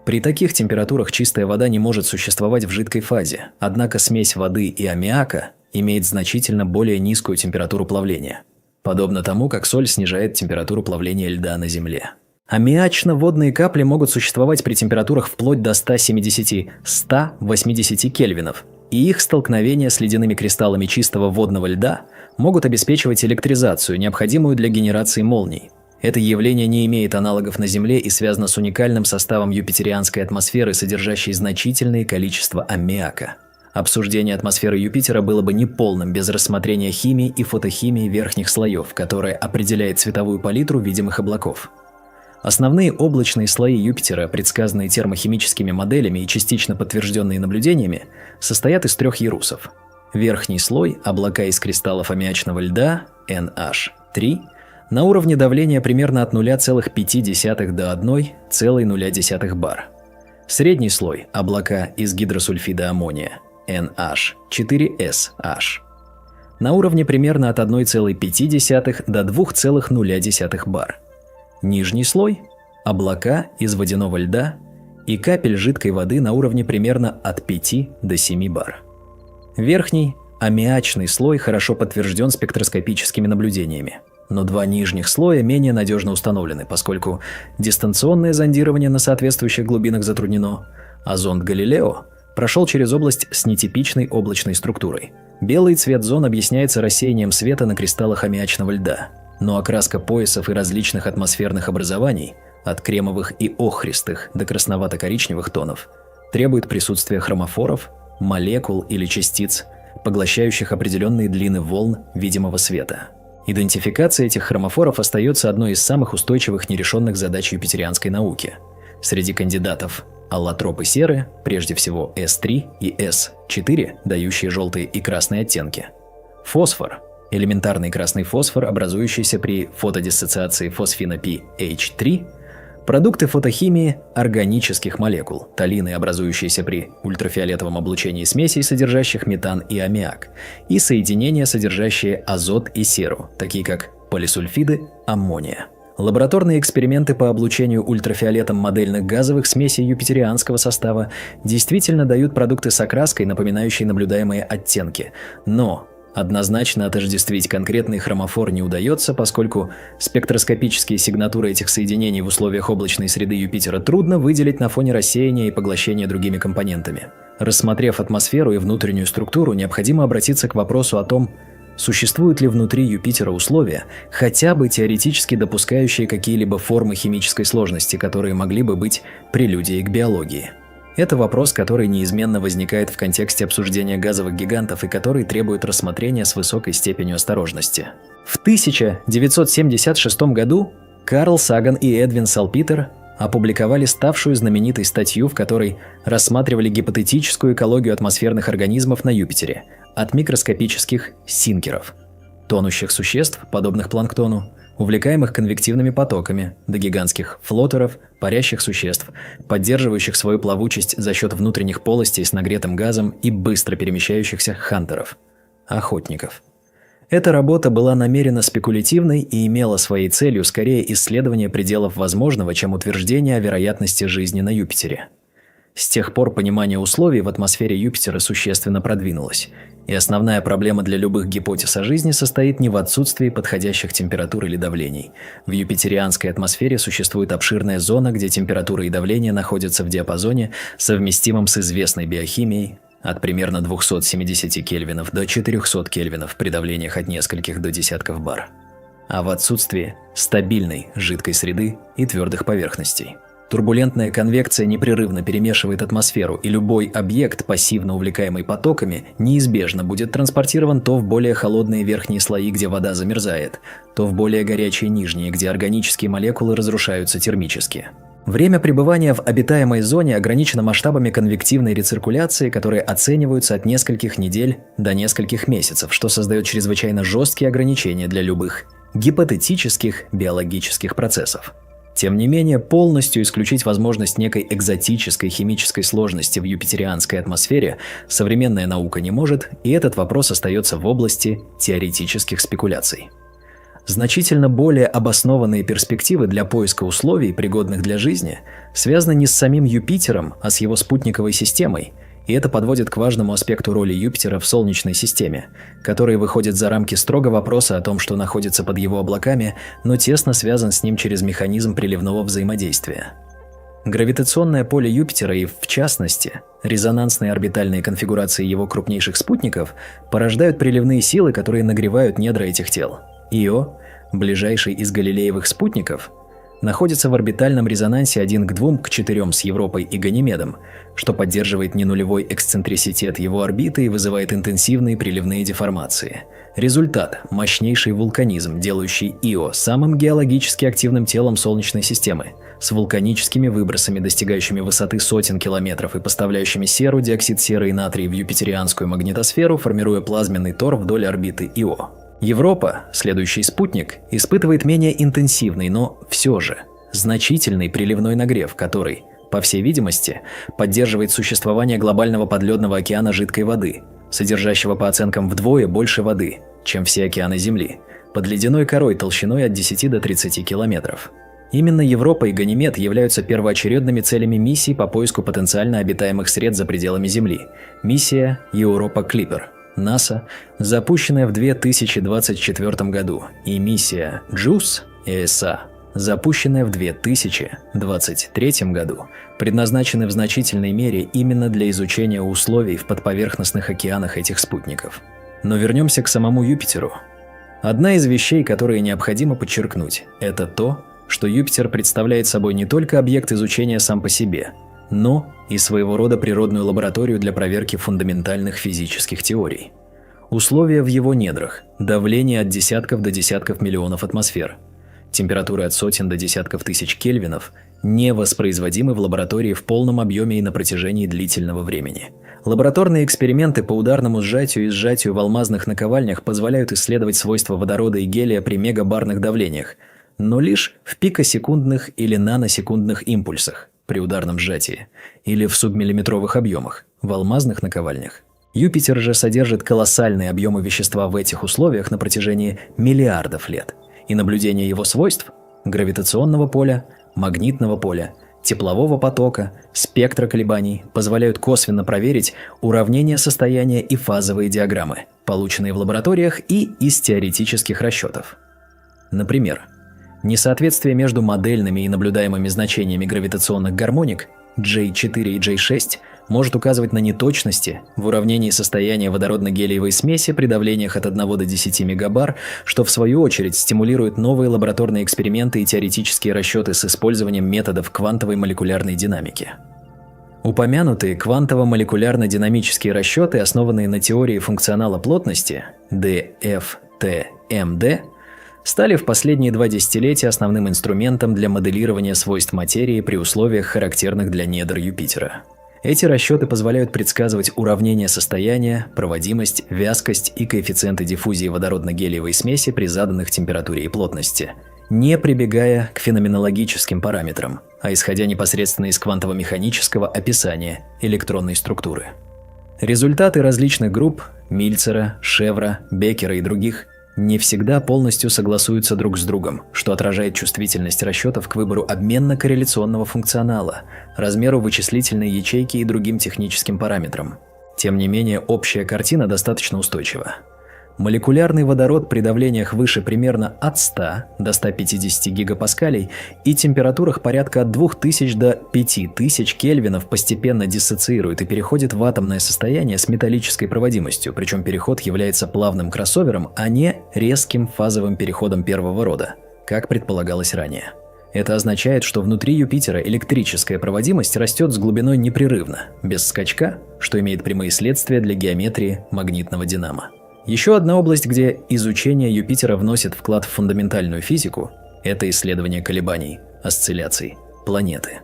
При таких температурах чистая вода не может существовать в жидкой фазе, однако смесь воды и аммиака имеет значительно более низкую температуру плавления, подобно тому, как соль снижает температуру плавления льда на Земле. Аммиачно-водные капли могут существовать при температурах вплоть до 170-180 кельвинов, и их столкновение с ледяными кристаллами чистого водного льда могут обеспечивать электризацию, необходимую для генерации молний. Это явление не имеет аналогов на Земле и связано с уникальным составом юпитерианской атмосферы, содержащей значительное количество аммиака. Обсуждение атмосферы Юпитера было бы неполным без рассмотрения химии и фотохимии верхних слоев, которая определяет цветовую палитру видимых облаков. Основные облачные слои Юпитера, предсказанные термохимическими моделями и частично подтвержденные наблюдениями, состоят из 3 ярусов. Верхний слой – облака из кристаллов аммиачного льда, NH3, на уровне давления примерно от 0,5 до 1,0 бар. Средний слой – облака из гидросульфида аммония, NH4SH, на уровне примерно от 1,5 до 2,0 бар. Нижний слой – облака из водяного льда и капель жидкой воды на уровне примерно от 5 до 7 бар. Верхний, аммиачный слой хорошо подтвержден спектроскопическими наблюдениями, но 2 нижних слоя менее надежно установлены, поскольку дистанционное зондирование на соответствующих глубинах затруднено, а зонд Галилео прошел через область с нетипичной облачной структурой. Белый цвет зон объясняется рассеянием света на кристаллах аммиачного льда, но окраска поясов и различных атмосферных образований, от кремовых и охристых до красновато-коричневых тонов, требует присутствия хромофоров, молекул или частиц, поглощающих определенные длины волн видимого света. Идентификация этих хромофоров остается одной из самых устойчивых нерешенных задач юпитерианской науки. Среди кандидатов аллотропы серы, прежде всего S3 и S4, дающие желтые и красные оттенки. Фосфор – элементарный красный фосфор, образующийся при фотодиссоциации фосфина PH3, Продукты фотохимии органических молекул, талины, образующиеся при ультрафиолетовом облучении смесей, содержащих метан и аммиак, и соединения, содержащие азот и серу, такие как полисульфиды аммония. Лабораторные эксперименты по облучению ультрафиолетом модельных газовых смесей юпитерианского состава действительно дают продукты с окраской, напоминающей наблюдаемые оттенки, но однозначно отождествить конкретный хромофор не удается, поскольку спектроскопические сигнатуры этих соединений в условиях облачной среды Юпитера трудно выделить на фоне рассеяния и поглощения другими компонентами. Рассмотрев атмосферу и внутреннюю структуру, необходимо обратиться к вопросу о том, существуют ли внутри Юпитера условия, хотя бы теоретически допускающие какие-либо формы химической сложности, которые могли бы быть прелюдией к биологии. Это вопрос, который неизменно возникает в контексте обсуждения газовых гигантов и который требует рассмотрения с высокой степенью осторожности. В 1976 году Карл Саган и Эдвин Салпитер опубликовали ставшую знаменитой статью, в которой рассматривали гипотетическую экологию атмосферных организмов на Юпитере, от микроскопических синкеров, тонущих существ, подобных планктону, увлекаемых конвективными потоками, до гигантских флотеров, парящих существ, поддерживающих свою плавучесть за счет внутренних полостей с нагретым газом и быстро перемещающихся хантеров, охотников. Эта работа была намеренно спекулятивной и имела своей целью скорее исследование пределов возможного, чем утверждение о вероятности жизни на Юпитере. С тех пор понимание условий в атмосфере Юпитера существенно продвинулось, и основная проблема для любых гипотез о жизни состоит не в отсутствии подходящих температур или давлений. В юпитерианской атмосфере существует обширная зона, где температура и давление находятся в диапазоне, совместимом с известной биохимией, от примерно 270 кельвинов до 400 кельвинов при давлениях от нескольких до десятков бар, а в отсутствии стабильной жидкой среды и твердых поверхностей. Турбулентная конвекция непрерывно перемешивает атмосферу, и любой объект, пассивно увлекаемый потоками, неизбежно будет транспортирован то в более холодные верхние слои, где вода замерзает, то в более горячие нижние, где органические молекулы разрушаются термически. Время пребывания в обитаемой зоне ограничено масштабами конвективной рециркуляции, которые оцениваются от нескольких недель до нескольких месяцев, что создает чрезвычайно жесткие ограничения для любых гипотетических биологических процессов. Тем не менее, полностью исключить возможность некой экзотической химической сложности в юпитерианской атмосфере современная наука не может, и этот вопрос остается в области теоретических спекуляций. Значительно более обоснованные перспективы для поиска условий, пригодных для жизни, связаны не с самим Юпитером, а с его спутниковой системой, и это подводит к важному аспекту роли Юпитера в Солнечной системе, который выходит за рамки строго вопроса о том, что находится под его облаками, но тесно связан с ним через механизм приливного взаимодействия. Гравитационное поле Юпитера и, в частности, резонансные орбитальные конфигурации его крупнейших спутников порождают приливные силы, которые нагревают недра этих тел. Ио, ближайший из галилеевых спутников, находится в орбитальном резонансе 1 к 2 к 4 с Европой и Ганимедом, что поддерживает ненулевой эксцентриситет его орбиты и вызывает интенсивные приливные деформации. Результат – мощнейший вулканизм, делающий Ио самым геологически активным телом Солнечной системы, с вулканическими выбросами, достигающими высоты сотен километров и поставляющими серу, диоксид серы и натрий в юпитерианскую магнитосферу, формируя плазменный тор вдоль орбиты Ио. Европа, следующий спутник, испытывает менее интенсивный, но все же значительный приливной нагрев, который, по всей видимости, поддерживает существование глобального подледного океана жидкой воды, содержащего по оценкам вдвое больше воды, чем все океаны Земли, под ледяной корой толщиной от 10 до 30 километров. Именно Европа и Ганимед являются первоочередными целями миссий по поиску потенциально обитаемых сред за пределами Земли. Миссия Europa Clipper НАСА, запущенная в 2024 году, и миссия JUICE ESA, запущенная в 2023 году, предназначены в значительной мере именно для изучения условий в подповерхностных океанах этих спутников. Но вернемся к самому Юпитеру. Одна из вещей, которые необходимо подчеркнуть, это то, что Юпитер представляет собой не только объект изучения сам по себе, но и своего рода природную лабораторию для проверки фундаментальных физических теорий. Условия в его недрах, давление от десятков до десятков миллионов атмосфер, температуры от сотен до десятков тысяч кельвинов не воспроизводимы в лаборатории в полном объеме и на протяжении длительного времени. Лабораторные эксперименты по ударному сжатию и сжатию в алмазных наковальнях позволяют исследовать свойства водорода и гелия при мегабарных давлениях, но лишь в пикосекундных или наносекундных импульсах при ударном сжатии или в субмиллиметровых объемах в алмазных наковальнях. Юпитер же содержит колоссальные объемы вещества в этих условиях на протяжении миллиардов лет, и наблюдение его свойств – гравитационного поля, магнитного поля, теплового потока, спектра колебаний позволяют косвенно проверить уравнения состояния и фазовые диаграммы, полученные в лабораториях и из теоретических расчетов. Например, несоответствие между модельными и наблюдаемыми значениями гравитационных гармоник J4 и J6 может указывать на неточности в уравнении состояния водородно-гелиевой смеси при давлениях от 1 до 10 мегабар, что в свою очередь стимулирует новые лабораторные эксперименты и теоретические расчеты с использованием методов квантовой молекулярной динамики. Упомянутые квантово-молекулярно-динамические расчеты, основанные на теории функционала плотности ДФТМД, стали в последние 2 десятилетия основным инструментом для моделирования свойств материи при условиях, характерных для недр Юпитера. Эти расчеты позволяют предсказывать уравнения состояния, проводимость, вязкость и коэффициенты диффузии водородно-гелиевой смеси при заданных температуре и плотности, не прибегая к феноменологическим параметрам, а исходя непосредственно из квантово-механического описания электронной структуры. Результаты различных групп – Мильцера, Шевра, Беккера и других – не всегда полностью согласуются друг с другом, что отражает чувствительность расчетов к выбору обменно-корреляционного функционала, размеру вычислительной ячейки и другим техническим параметрам. Тем не менее, общая картина достаточно устойчива. Молекулярный водород при давлениях выше примерно от 100 до 150 гигапаскалей и температурах порядка от 2000 до 5000 кельвинов постепенно диссоциирует и переходит в атомное состояние с металлической проводимостью, причем переход является плавным кроссовером, а не резким фазовым переходом первого рода, как предполагалось ранее. Это означает, что внутри Юпитера электрическая проводимость растет с глубиной непрерывно, без скачка, что имеет прямые следствия для геометрии магнитного динамо. Еще одна область, где изучение Юпитера вносит вклад в фундаментальную физику – это исследование колебаний, осцилляций планеты.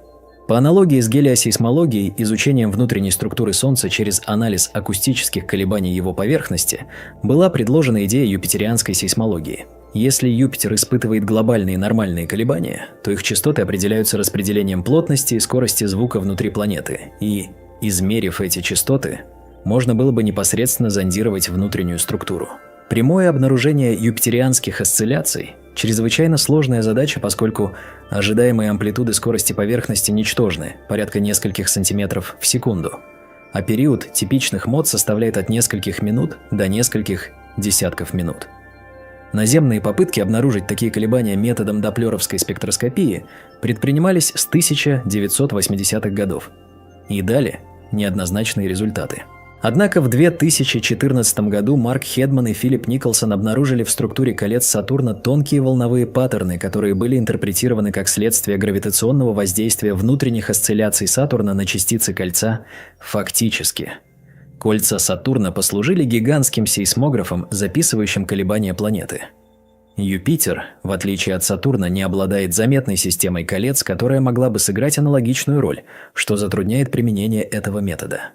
По аналогии с гелиосейсмологией, изучением внутренней структуры Солнца через анализ акустических колебаний его поверхности была предложена идея юпитерианской сейсмологии. Если Юпитер испытывает глобальные нормальные колебания, то их частоты определяются распределением плотности и скорости звука внутри планеты, и, измерив эти частоты, можно было бы непосредственно зондировать внутреннюю структуру. Прямое обнаружение юпитерианских осцилляций – чрезвычайно сложная задача, поскольку ожидаемые амплитуды скорости поверхности ничтожны, порядка нескольких сантиметров в секунду, а период типичных мод составляет от нескольких минут до нескольких десятков минут. Наземные попытки обнаружить такие колебания методом доплеровской спектроскопии предпринимались с 1980-х годов и дали неоднозначные результаты. Однако в 2014 году Марк Хедман и Филипп Николсон обнаружили в структуре колец Сатурна тонкие волновые паттерны, которые были интерпретированы как следствие гравитационного воздействия внутренних осцилляций Сатурна на частицы кольца фактически. Кольца Сатурна послужили гигантским сейсмографом, записывающим колебания планеты. Юпитер, в отличие от Сатурна, не обладает заметной системой колец, которая могла бы сыграть аналогичную роль, что затрудняет применение этого метода.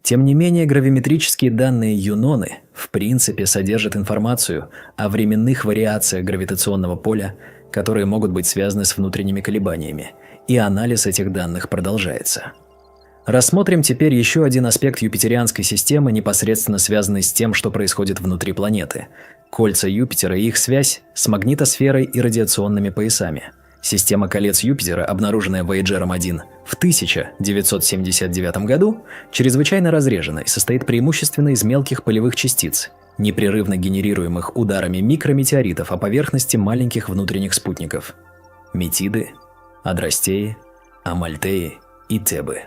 Тем не менее, гравиметрические данные Юноны в принципе содержат информацию о временных вариациях гравитационного поля, которые могут быть связаны с внутренними колебаниями, и анализ этих данных продолжается. Рассмотрим теперь еще один аспект юпитерианской системы, непосредственно связанный с тем, что происходит внутри планеты – кольца Юпитера и их связь с магнитосферой и радиационными поясами. Система колец Юпитера, обнаруженная Voyager-1 в 1979 году, чрезвычайно разрежена и состоит преимущественно из мелких пылевых частиц, непрерывно генерируемых ударами микрометеоритов о поверхности маленьких внутренних спутников – Метиды, Адрастеи, Амальтеи и Тебы.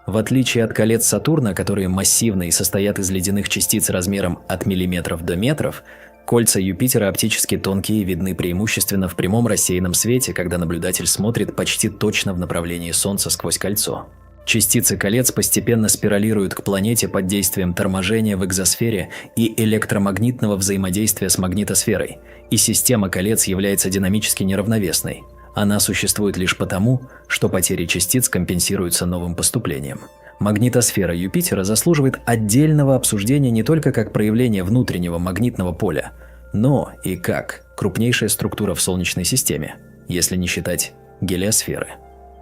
В отличие от колец Сатурна, которые массивны и состоят из ледяных частиц размером от миллиметров до метров, кольца Юпитера оптически тонкие и видны преимущественно в прямом рассеянном свете, когда наблюдатель смотрит почти точно в направлении Солнца сквозь кольцо. Частицы колец постепенно спиралируют к планете под действием торможения в экзосфере и электромагнитного взаимодействия с магнитосферой, и система колец является динамически неравновесной. Она существует лишь потому, что потери частиц компенсируются новым поступлением. Магнитосфера Юпитера заслуживает отдельного обсуждения не только как проявление внутреннего магнитного поля, но и как крупнейшая структура в Солнечной системе, если не считать гелиосферы.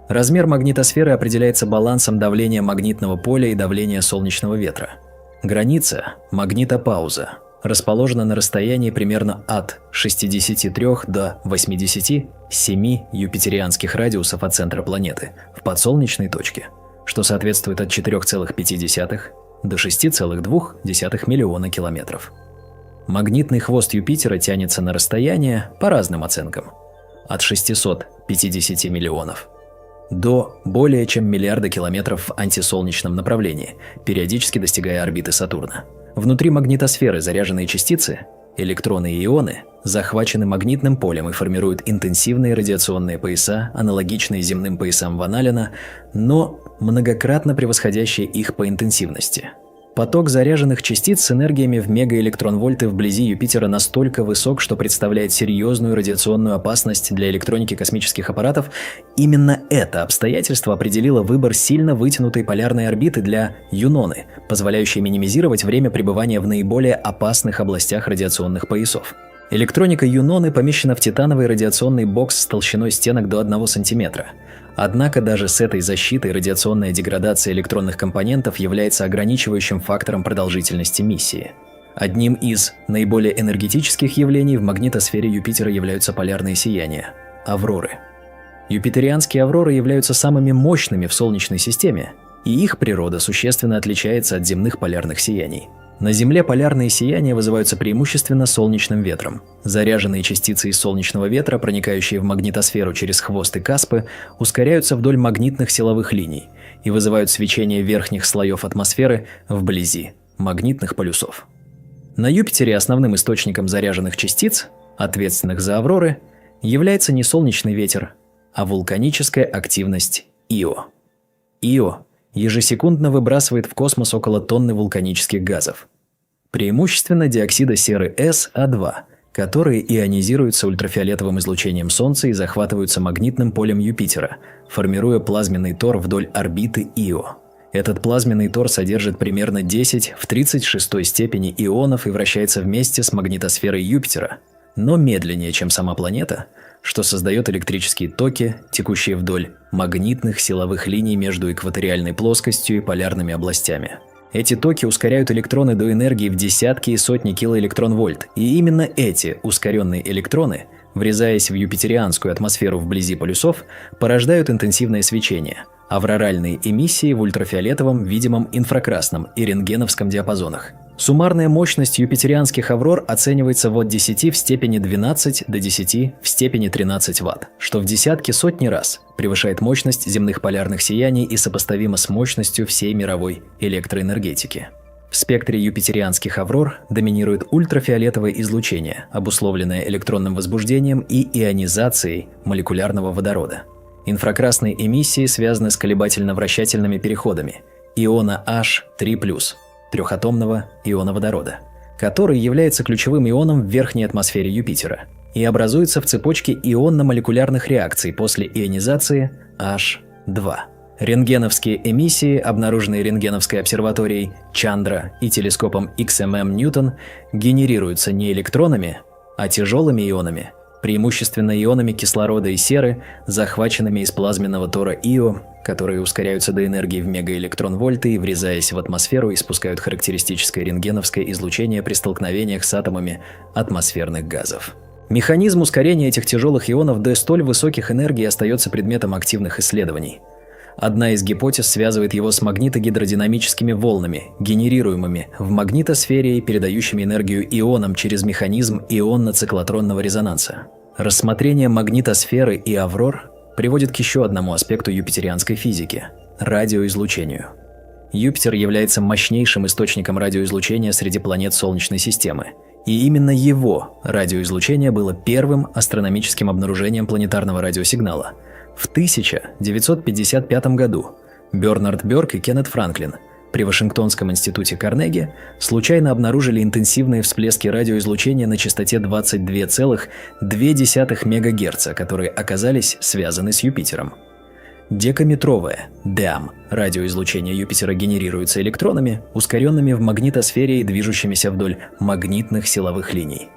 Размер магнитосферы определяется балансом давления магнитного поля и давления солнечного ветра. Граница – магнитопауза, расположена на расстоянии примерно от 63 до 87 юпитерианских радиусов от центра планеты в подсолнечной точке, что соответствует от 4,5 до 6,2 миллиона километров. Магнитный хвост Юпитера тянется на расстояние, по разным оценкам, от 650 миллионов до более чем миллиарда километров в антисолнечном направлении, периодически достигая орбиты Сатурна. Внутри магнитосферы заряженные частицы, электроны и ионы, захвачены магнитным полем и формируют интенсивные радиационные пояса, аналогичные земным поясам Ван Аллена, но многократно превосходящие их по интенсивности. Поток заряженных частиц с энергиями в мегаэлектронвольты вблизи Юпитера настолько высок, что представляет серьезную радиационную опасность для электроники космических аппаратов. Именно это обстоятельство определило выбор сильно вытянутой полярной орбиты для Юноны, позволяющей минимизировать время пребывания в наиболее опасных областях радиационных поясов. Электроника Юноны помещена в титановый радиационный бокс с толщиной стенок до 1 см. Однако даже с этой защитой радиационная деградация электронных компонентов является ограничивающим фактором продолжительности миссии. Одним из наиболее энергетических явлений в магнитосфере Юпитера являются полярные сияния – авроры. Юпитерианские авроры являются самыми мощными в Солнечной системе, и их природа существенно отличается от земных полярных сияний. На Земле полярные сияния вызываются преимущественно солнечным ветром. Заряженные частицы из солнечного ветра, проникающие в магнитосферу через хвост и каспы, ускоряются вдоль магнитных силовых линий и вызывают свечение верхних слоев атмосферы вблизи магнитных полюсов. На Юпитере основным источником заряженных частиц, ответственных за авроры, является не солнечный ветер, а вулканическая активность Ио. Ио ежесекундно выбрасывает в космос около тонны вулканических газов. Преимущественно диоксида серы С-А2, которые ионизируются ультрафиолетовым излучением Солнца и захватываются магнитным полем Юпитера, формируя плазменный тор вдоль орбиты Ио. Этот плазменный тор содержит примерно 10 в 36 степени ионов и вращается вместе с магнитосферой Юпитера, но медленнее, чем сама планета, что создает электрические токи, текущие вдоль магнитных силовых линий между экваториальной плоскостью и полярными областями. Эти токи ускоряют электроны до энергии в десятки и сотни килоэлектронвольт, и именно эти ускоренные электроны, врезаясь в юпитерианскую атмосферу вблизи полюсов, порождают интенсивное свечение, авроральные эмиссии в ультрафиолетовом, видимом инфракрасном и рентгеновском диапазонах. Суммарная мощность юпитерианских аврор оценивается от 10 в степени 12 до 10 в степени 13 Вт, что в десятки-сотни раз превышает мощность земных полярных сияний и сопоставимо с мощностью всей мировой электроэнергетики. В спектре юпитерианских аврор доминирует ультрафиолетовое излучение, обусловленное электронным возбуждением и ионизацией молекулярного водорода. Инфракрасные эмиссии связаны с колебательно-вращательными переходами иона H3+, трехатомного иона водорода, который является ключевым ионом в верхней атмосфере Юпитера и образуется в цепочке ионно-молекулярных реакций после ионизации H2. Рентгеновские эмиссии, обнаруженные Рентгеновской обсерваторией Чандра и телескопом XMM Ньютон, генерируются не электронами, а тяжелыми ионами, преимущественно ионами кислорода и серы, захваченными из плазменного тора Ио, которые ускоряются до энергии в мегаэлектронвольты и, врезаясь в атмосферу, испускают характеристическое рентгеновское излучение при столкновениях с атомами атмосферных газов. Механизм ускорения этих тяжелых ионов до столь высоких энергий остается предметом активных исследований. Одна из гипотез связывает его с магнитогидродинамическими волнами, генерируемыми в магнитосфере и передающими энергию ионам через механизм ионно-циклотронного резонанса. Рассмотрение магнитосферы и аврор приводит к еще одному аспекту юпитерианской физики – радиоизлучению. Юпитер является мощнейшим источником радиоизлучения среди планет Солнечной системы, и именно его радиоизлучение было первым астрономическим обнаружением планетарного радиосигнала. В 1955 году Бернард Бёрк и Кеннет Франклин при Вашингтонском институте Карнеги случайно обнаружили интенсивные всплески радиоизлучения на частоте 22,2 МГц, которые оказались связаны с Юпитером. Декаметровое (DEAM) радиоизлучение Юпитера генерируется электронами, ускоренными в магнитосфере и движущимися вдоль магнитных силовых линий.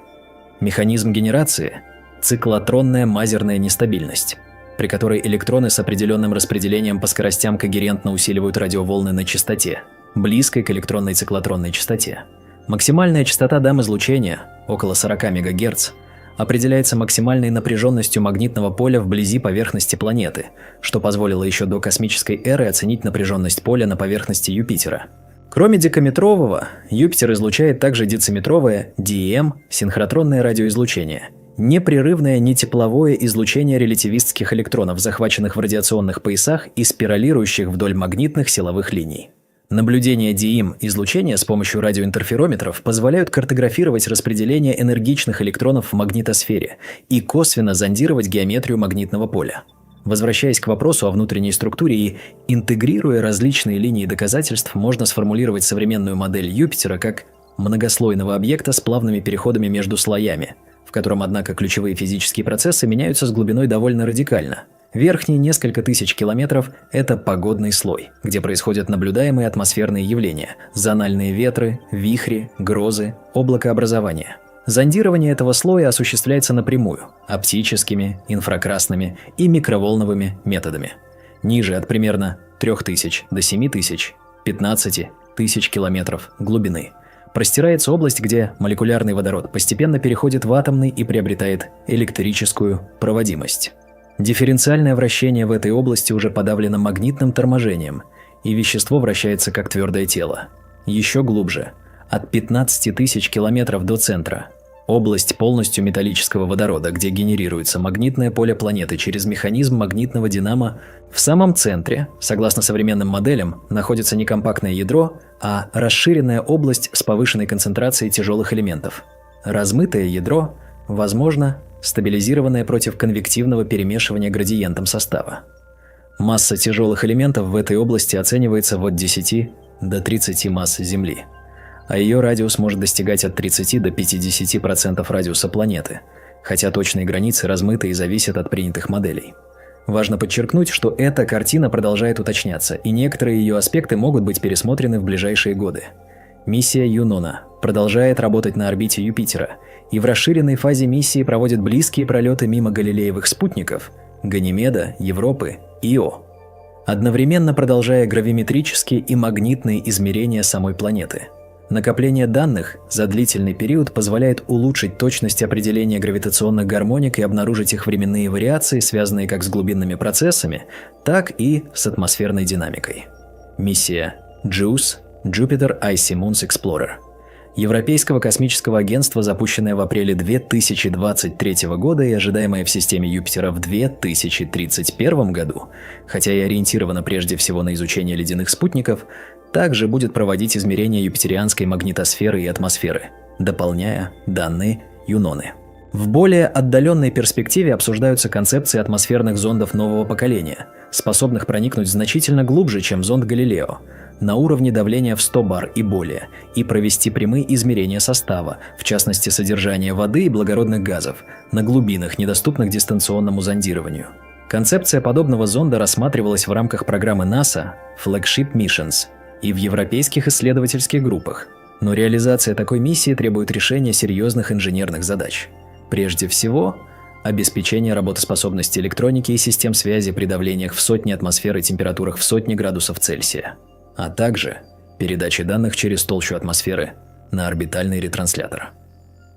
Механизм генерации – циклотронная мазерная нестабильность, при которой электроны с определенным распределением по скоростям когерентно усиливают радиоволны на частоте, близкой к электронной циклотронной частоте. Максимальная частота Дам-излучения, около 40 МГц, определяется максимальной напряженностью магнитного поля вблизи поверхности планеты, что позволило еще до космической эры оценить напряженность поля на поверхности Юпитера. Кроме декаметрового, Юпитер излучает также дециметровое DEM синхротронное радиоизлучение, непрерывное нетепловое излучение релятивистских электронов, захваченных в радиационных поясах и спиралирующих вдоль магнитных силовых линий. Наблюдения DEM излучения с помощью радиоинтерферометров позволяют картографировать распределение энергичных электронов в магнитосфере и косвенно зондировать геометрию магнитного поля. Возвращаясь к вопросу о внутренней структуре и интегрируя различные линии доказательств, можно сформулировать современную модель Юпитера как многослойного объекта с плавными переходами между слоями, в котором, однако, ключевые физические процессы меняются с глубиной довольно радикально. Верхние несколько тысяч километров – это погодный слой, где происходят наблюдаемые атмосферные явления – зональные ветры, вихри, грозы, облакообразование. Зондирование этого слоя осуществляется напрямую – оптическими, инфракрасными и микроволновыми методами. Ниже от примерно 3000 до 7000, 15 тысяч километров глубины простирается область, где молекулярный водород постепенно переходит в атомный и приобретает электрическую проводимость. Дифференциальное вращение в этой области уже подавлено магнитным торможением, и вещество вращается как твердое тело. Еще глубже, от 15 тысяч километров до центра, область полностью металлического водорода, где генерируется магнитное поле планеты через механизм магнитного динамо. В самом центре, согласно современным моделям, находится не компактное ядро, а расширенная область с повышенной концентрацией тяжелых элементов. Размытое ядро, возможно, стабилизированное против конвективного перемешивания градиентом состава. Масса тяжелых элементов в этой области оценивается от 10 до 30 масс Земли, а ее радиус может достигать от 30 до 50% радиуса планеты, хотя точные границы размыты и зависят от принятых моделей. Важно подчеркнуть, что эта картина продолжает уточняться, и некоторые ее аспекты могут быть пересмотрены в ближайшие годы. Миссия Юнона продолжает работать на орбите Юпитера, и в расширенной фазе миссии проводит близкие пролеты мимо галилеевых спутников Ганимеда, Европы, Ио, одновременно продолжая гравиметрические и магнитные измерения самой планеты. Накопление данных за длительный период позволяет улучшить точность определения гравитационных гармоник и обнаружить их временные вариации, связанные как с глубинными процессами, так и с атмосферной динамикой. Миссия JUICE – Jupiter Icy Moons Explorer Европейского космического агентства, запущенная в апреле 2023 года и ожидаемая в системе Юпитера в 2031 году, хотя и ориентирована прежде всего на изучение ледяных спутников, также будет проводить измерения юпитерианской магнитосферы и атмосферы, дополняя данные Юноны. В более отдаленной перспективе обсуждаются концепции атмосферных зондов нового поколения, способных проникнуть значительно глубже, чем зонд Галилео, на уровне давления в 100 бар и более, и провести прямые измерения состава, в частности содержания воды и благородных газов, на глубинах, недоступных дистанционному зондированию. Концепция подобного зонда рассматривалась в рамках программы НАСА Flagship Missions и в европейских исследовательских группах, но реализация такой миссии требует решения серьезных инженерных задач. Прежде всего, обеспечение работоспособности электроники и систем связи при давлениях в сотни атмосфер и температурах в сотни градусов Цельсия, а также передачи данных через толщу атмосферы на орбитальный ретранслятор.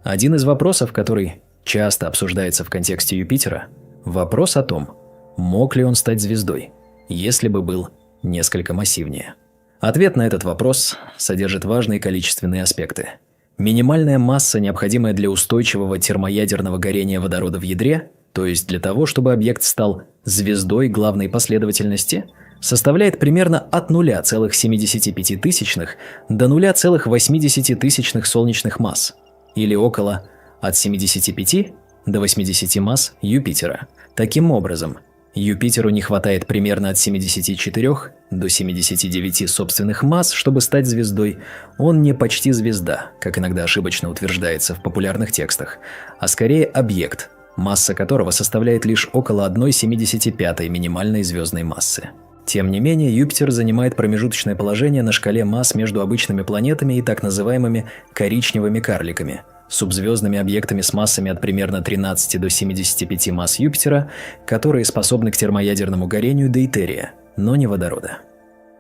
Один из вопросов, который часто обсуждается в контексте Юпитера, вопрос о том, мог ли он стать звездой, если бы был несколько массивнее. Ответ на этот вопрос содержит важные количественные аспекты. Минимальная масса, необходимая для устойчивого термоядерного горения водорода в ядре, то есть для того, чтобы объект стал звездой главной последовательности, составляет примерно от 0,75 до 0,80 солнечных масс, или около от 75 до 80 масс Юпитера. Таким образом, Юпитеру не хватает примерно от 74 до 79 собственных масс, чтобы стать звездой. Он не почти звезда, как иногда ошибочно утверждается в популярных текстах, а скорее объект, масса которого составляет лишь около 1,75 минимальной звездной массы. Тем не менее, Юпитер занимает промежуточное положение на шкале масс между обычными планетами и так называемыми коричневыми карликами, субзвездными объектами с массами от примерно 13 до 75 масс Юпитера, которые способны к термоядерному горению дейтерия, но не водорода.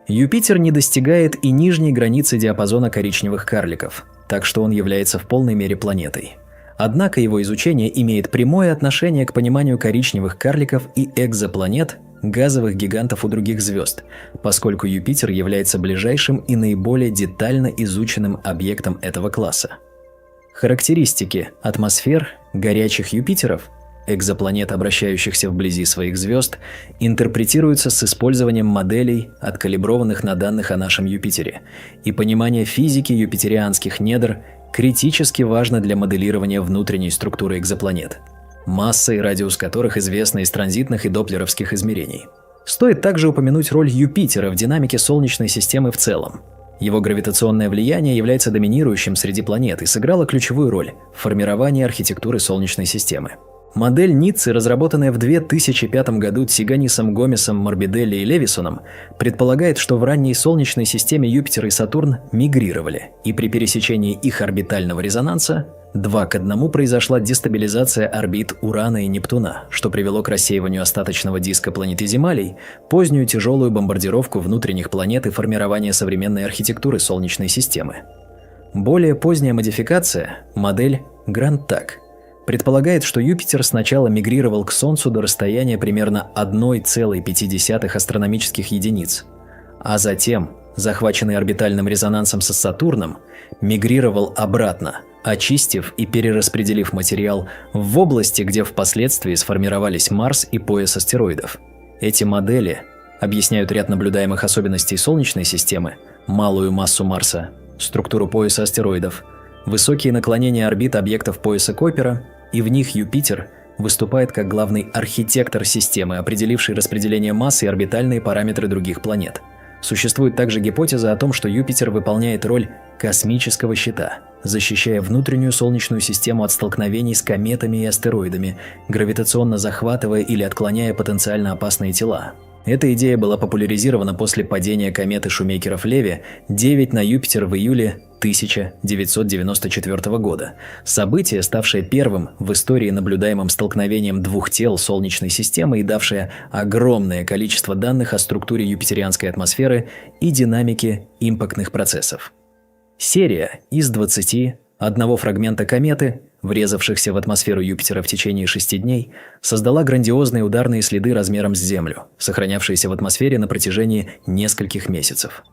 Юпитер не достигает и нижней границы диапазона коричневых карликов, так что он является в полной мере планетой. Однако его изучение имеет прямое отношение к пониманию коричневых карликов и экзопланет, газовых гигантов у других звезд, поскольку Юпитер является ближайшим и наиболее детально изученным объектом этого класса. Характеристики атмосфер горячих Юпитеров, экзопланет, обращающихся вблизи своих звезд, интерпретируются с использованием моделей, откалиброванных на данных о нашем Юпитере, и понимание физики юпитерианских недр критически важно для моделирования внутренней структуры экзопланет, масса и радиус которых известны из транзитных и доплеровских измерений. Стоит также упомянуть роль Юпитера в динамике Солнечной системы в целом. Его гравитационное влияние является доминирующим среди планет и сыграло ключевую роль в формировании архитектуры Солнечной системы. Модель Ниццы, разработанная в 2005 году Тсиганисом, Гомесом, Морбиделли и Левисоном, предполагает, что в ранней Солнечной системе Юпитер и Сатурн мигрировали, и при пересечении их орбитального резонанса 2:1 произошла дестабилизация орбит Урана и Нептуна, что привело к рассеиванию остаточного диска планеты Земалей, позднюю тяжелую бомбардировку внутренних планет и формирование современной архитектуры Солнечной системы. Более поздняя модификация, модель Гранд-Так, предполагает, что Юпитер сначала мигрировал к Солнцу до расстояния примерно 1,5 астрономических единиц, а затем, захваченный орбитальным резонансом со Сатурном, мигрировал обратно, очистив и перераспределив материал в области, где впоследствии сформировались Марс и пояс астероидов. Эти модели объясняют ряд наблюдаемых особенностей Солнечной системы, малую массу Марса, структуру пояса астероидов, высокие наклонения орбит объектов пояса Койпера, и в них Юпитер выступает как главный архитектор системы, определивший распределение массы и орбитальные параметры других планет. Существует также гипотеза о том, что Юпитер выполняет роль космического щита, защищая внутреннюю Солнечную систему от столкновений с кометами и астероидами, гравитационно захватывая или отклоняя потенциально опасные тела. Эта идея была популяризирована после падения кометы Шумейкеров-Леви 9 на Юпитер в июле 1994 года, событие, ставшее первым в истории наблюдаемым столкновением двух тел Солнечной системы и давшее огромное количество данных о структуре юпитерианской атмосферы и динамике импактных процессов. Серия из 21 фрагмента кометы, врезавшихся в атмосферу Юпитера в течение 6 дней, создала грандиозные ударные следы размером с Землю, сохранявшиеся в атмосфере на протяжении нескольких месяцев.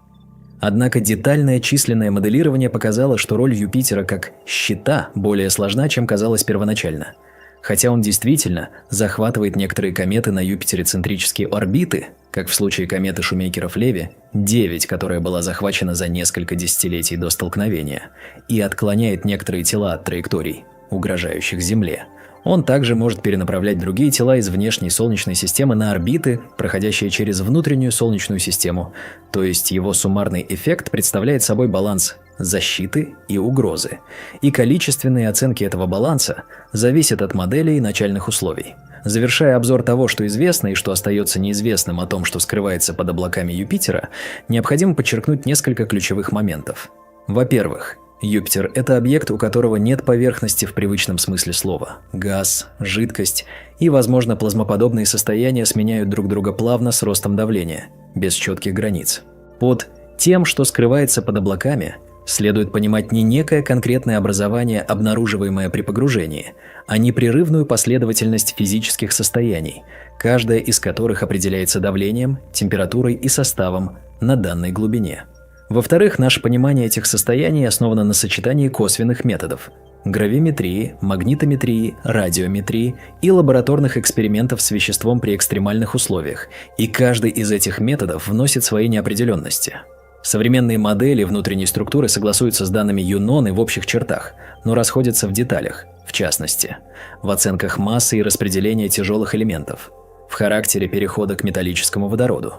Однако детальное численное моделирование показало, что роль Юпитера как щита более сложна, чем казалось первоначально. Хотя он действительно захватывает некоторые кометы на Юпитере центрические орбиты, как в случае кометы Шумейкеров-Леви, 9, которая была захвачена за несколько десятилетий до столкновения, и отклоняет некоторые тела от траекторий, угрожающих Земле. Он также может перенаправлять другие тела из внешней Солнечной системы на орбиты, проходящие через внутреннюю Солнечную систему, то есть его суммарный эффект представляет собой баланс защиты и угрозы, и количественные оценки этого баланса зависят от моделей и начальных условий. Завершая обзор того, что известно и что остается неизвестным о том, что скрывается под облаками Юпитера, необходимо подчеркнуть несколько ключевых моментов. Во-первых, Юпитер – это объект, у которого нет поверхности в привычном смысле слова. Газ, жидкость и, возможно, плазмоподобные состояния сменяют друг друга плавно с ростом давления, без четких границ. Под тем, что скрывается под облаками, следует понимать не некое конкретное образование, обнаруживаемое при погружении, а непрерывную последовательность физических состояний, каждая из которых определяется давлением, температурой и составом на данной глубине. Во-вторых, наше понимание этих состояний основано на сочетании косвенных методов – гравиметрии, магнитометрии, радиометрии и лабораторных экспериментов с веществом при экстремальных условиях, и каждый из этих методов вносит свои неопределенности. Современные модели внутренней структуры согласуются с данными Юноны в общих чертах, но расходятся в деталях, в частности, в оценках массы и распределения тяжелых элементов, в характере перехода к металлическому водороду,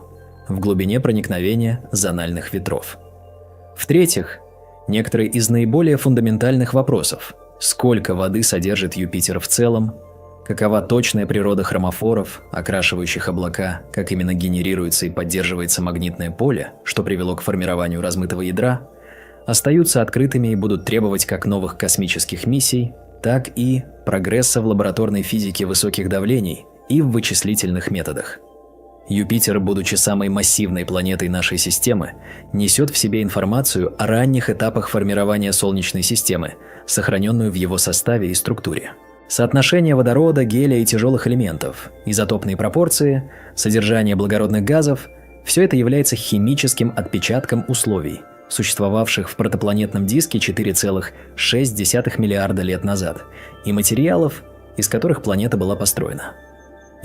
в глубине проникновения зональных ветров. В-третьих, некоторые из наиболее фундаментальных вопросов – сколько воды содержит Юпитер в целом, какова точная природа хромофоров, окрашивающих облака, как именно генерируется и поддерживается магнитное поле, что привело к формированию размытого ядра, остаются открытыми и будут требовать как новых космических миссий, так и прогресса в лабораторной физике высоких давлений и в вычислительных методах. Юпитер, будучи самой массивной планетой нашей системы, несет в себе информацию о ранних этапах формирования Солнечной системы, сохраненную в его составе и структуре. Соотношение водорода, гелия и тяжелых элементов, изотопные пропорции, содержание благородных газов – все это является химическим отпечатком условий, существовавших в протопланетном диске 4,6 миллиарда лет назад, и материалов, из которых планета была построена.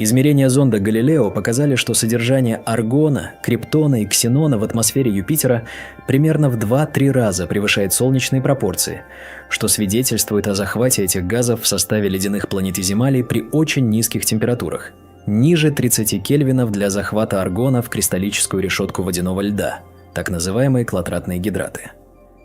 Измерения зонда Галилео показали, что содержание аргона, криптона и ксенона в атмосфере Юпитера примерно в 2-3 раза превышает солнечные пропорции, что свидетельствует о захвате этих газов в составе ледяных планетиземалей при очень низких температурах, ниже 30 кельвинов для захвата аргона в кристаллическую решетку водяного льда, так называемые клотратные гидраты.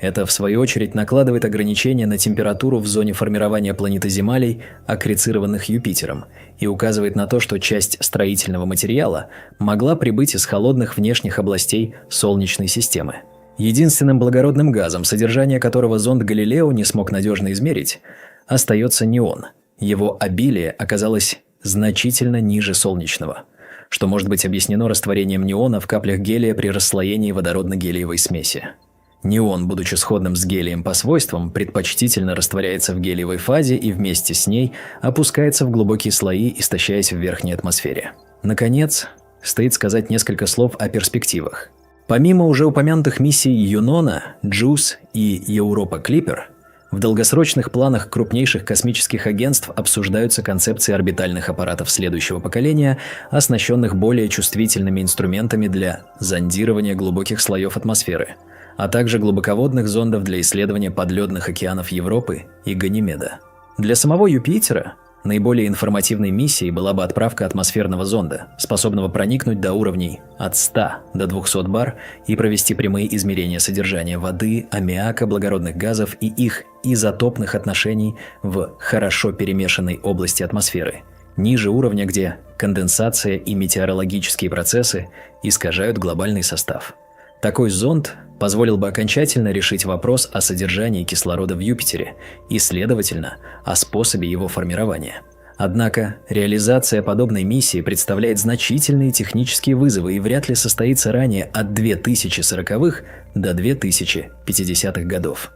Это, в свою очередь, накладывает ограничения на температуру в зоне формирования планетоземалей, аккрецированных Юпитером, и указывает на то, что часть строительного материала могла прибыть из холодных внешних областей Солнечной системы. Единственным благородным газом, содержание которого зонд Галилео не смог надежно измерить, остается неон. Его обилие оказалось значительно ниже солнечного, что может быть объяснено растворением неона в каплях гелия при расслоении водородно-гелиевой смеси. Неон, будучи сходным с гелием по свойствам, предпочтительно растворяется в гелиевой фазе и вместе с ней опускается в глубокие слои, истощаясь в верхней атмосфере. Наконец, стоит сказать несколько слов о перспективах. Помимо уже упомянутых миссий Юнона, JUICE и Europa Clipper, в долгосрочных планах крупнейших космических агентств обсуждаются концепции орбитальных аппаратов следующего поколения, оснащенных более чувствительными инструментами для зондирования глубоких слоев атмосферы, а также глубоководных зондов для исследования подледных океанов Европы и Ганимеда. Для самого Юпитера наиболее информативной миссией была бы отправка атмосферного зонда, способного проникнуть до уровней от 100 до 200 бар и провести прямые измерения содержания воды, аммиака, благородных газов и их изотопных отношений в хорошо перемешанной области атмосферы, ниже уровня, где конденсация и метеорологические процессы искажают глобальный состав. Такой зонд позволил бы окончательно решить вопрос о содержании кислорода в Юпитере и, следовательно, о способе его формирования. Однако, реализация подобной миссии представляет значительные технические вызовы и вряд ли состоится ранее от 2040-х до 2050-х годов.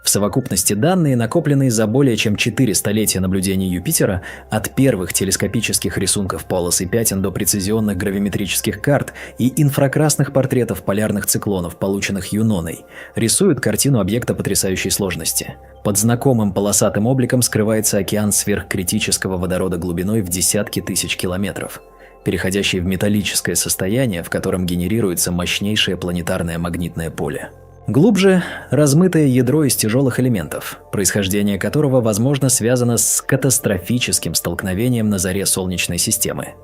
В совокупности данные, накопленные за более чем 4 столетия наблюдений Юпитера, от первых телескопических рисунков полос и пятен до прецизионных гравиметрических карт и инфракрасных портретов полярных циклонов, полученных Юноной, рисуют картину объекта потрясающей сложности. Под знакомым полосатым обликом скрывается океан сверхкритического водорода глубиной в десятки тысяч километров, переходящий в металлическое состояние, в котором генерируется мощнейшее планетарное магнитное поле. Глубже – размытое ядро из тяжелых элементов, происхождение которого, возможно, связано с катастрофическим столкновением на заре Солнечной системы.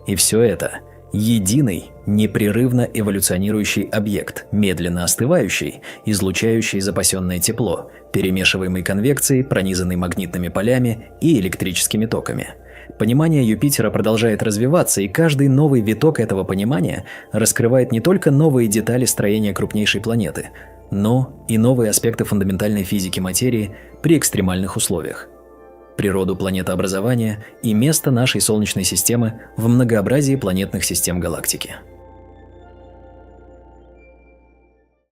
И все это – единый, непрерывно эволюционирующий объект, медленно остывающий, излучающий запасенное тепло, перемешиваемый конвекцией, пронизанный магнитными полями и электрическими токами. Понимание Юпитера продолжает развиваться, и каждый новый виток этого понимания раскрывает не только новые детали строения крупнейшей планеты, но и новые аспекты фундаментальной физики материи при экстремальных условиях, природу планетообразования и место нашей Солнечной системы в многообразии планетных систем галактики.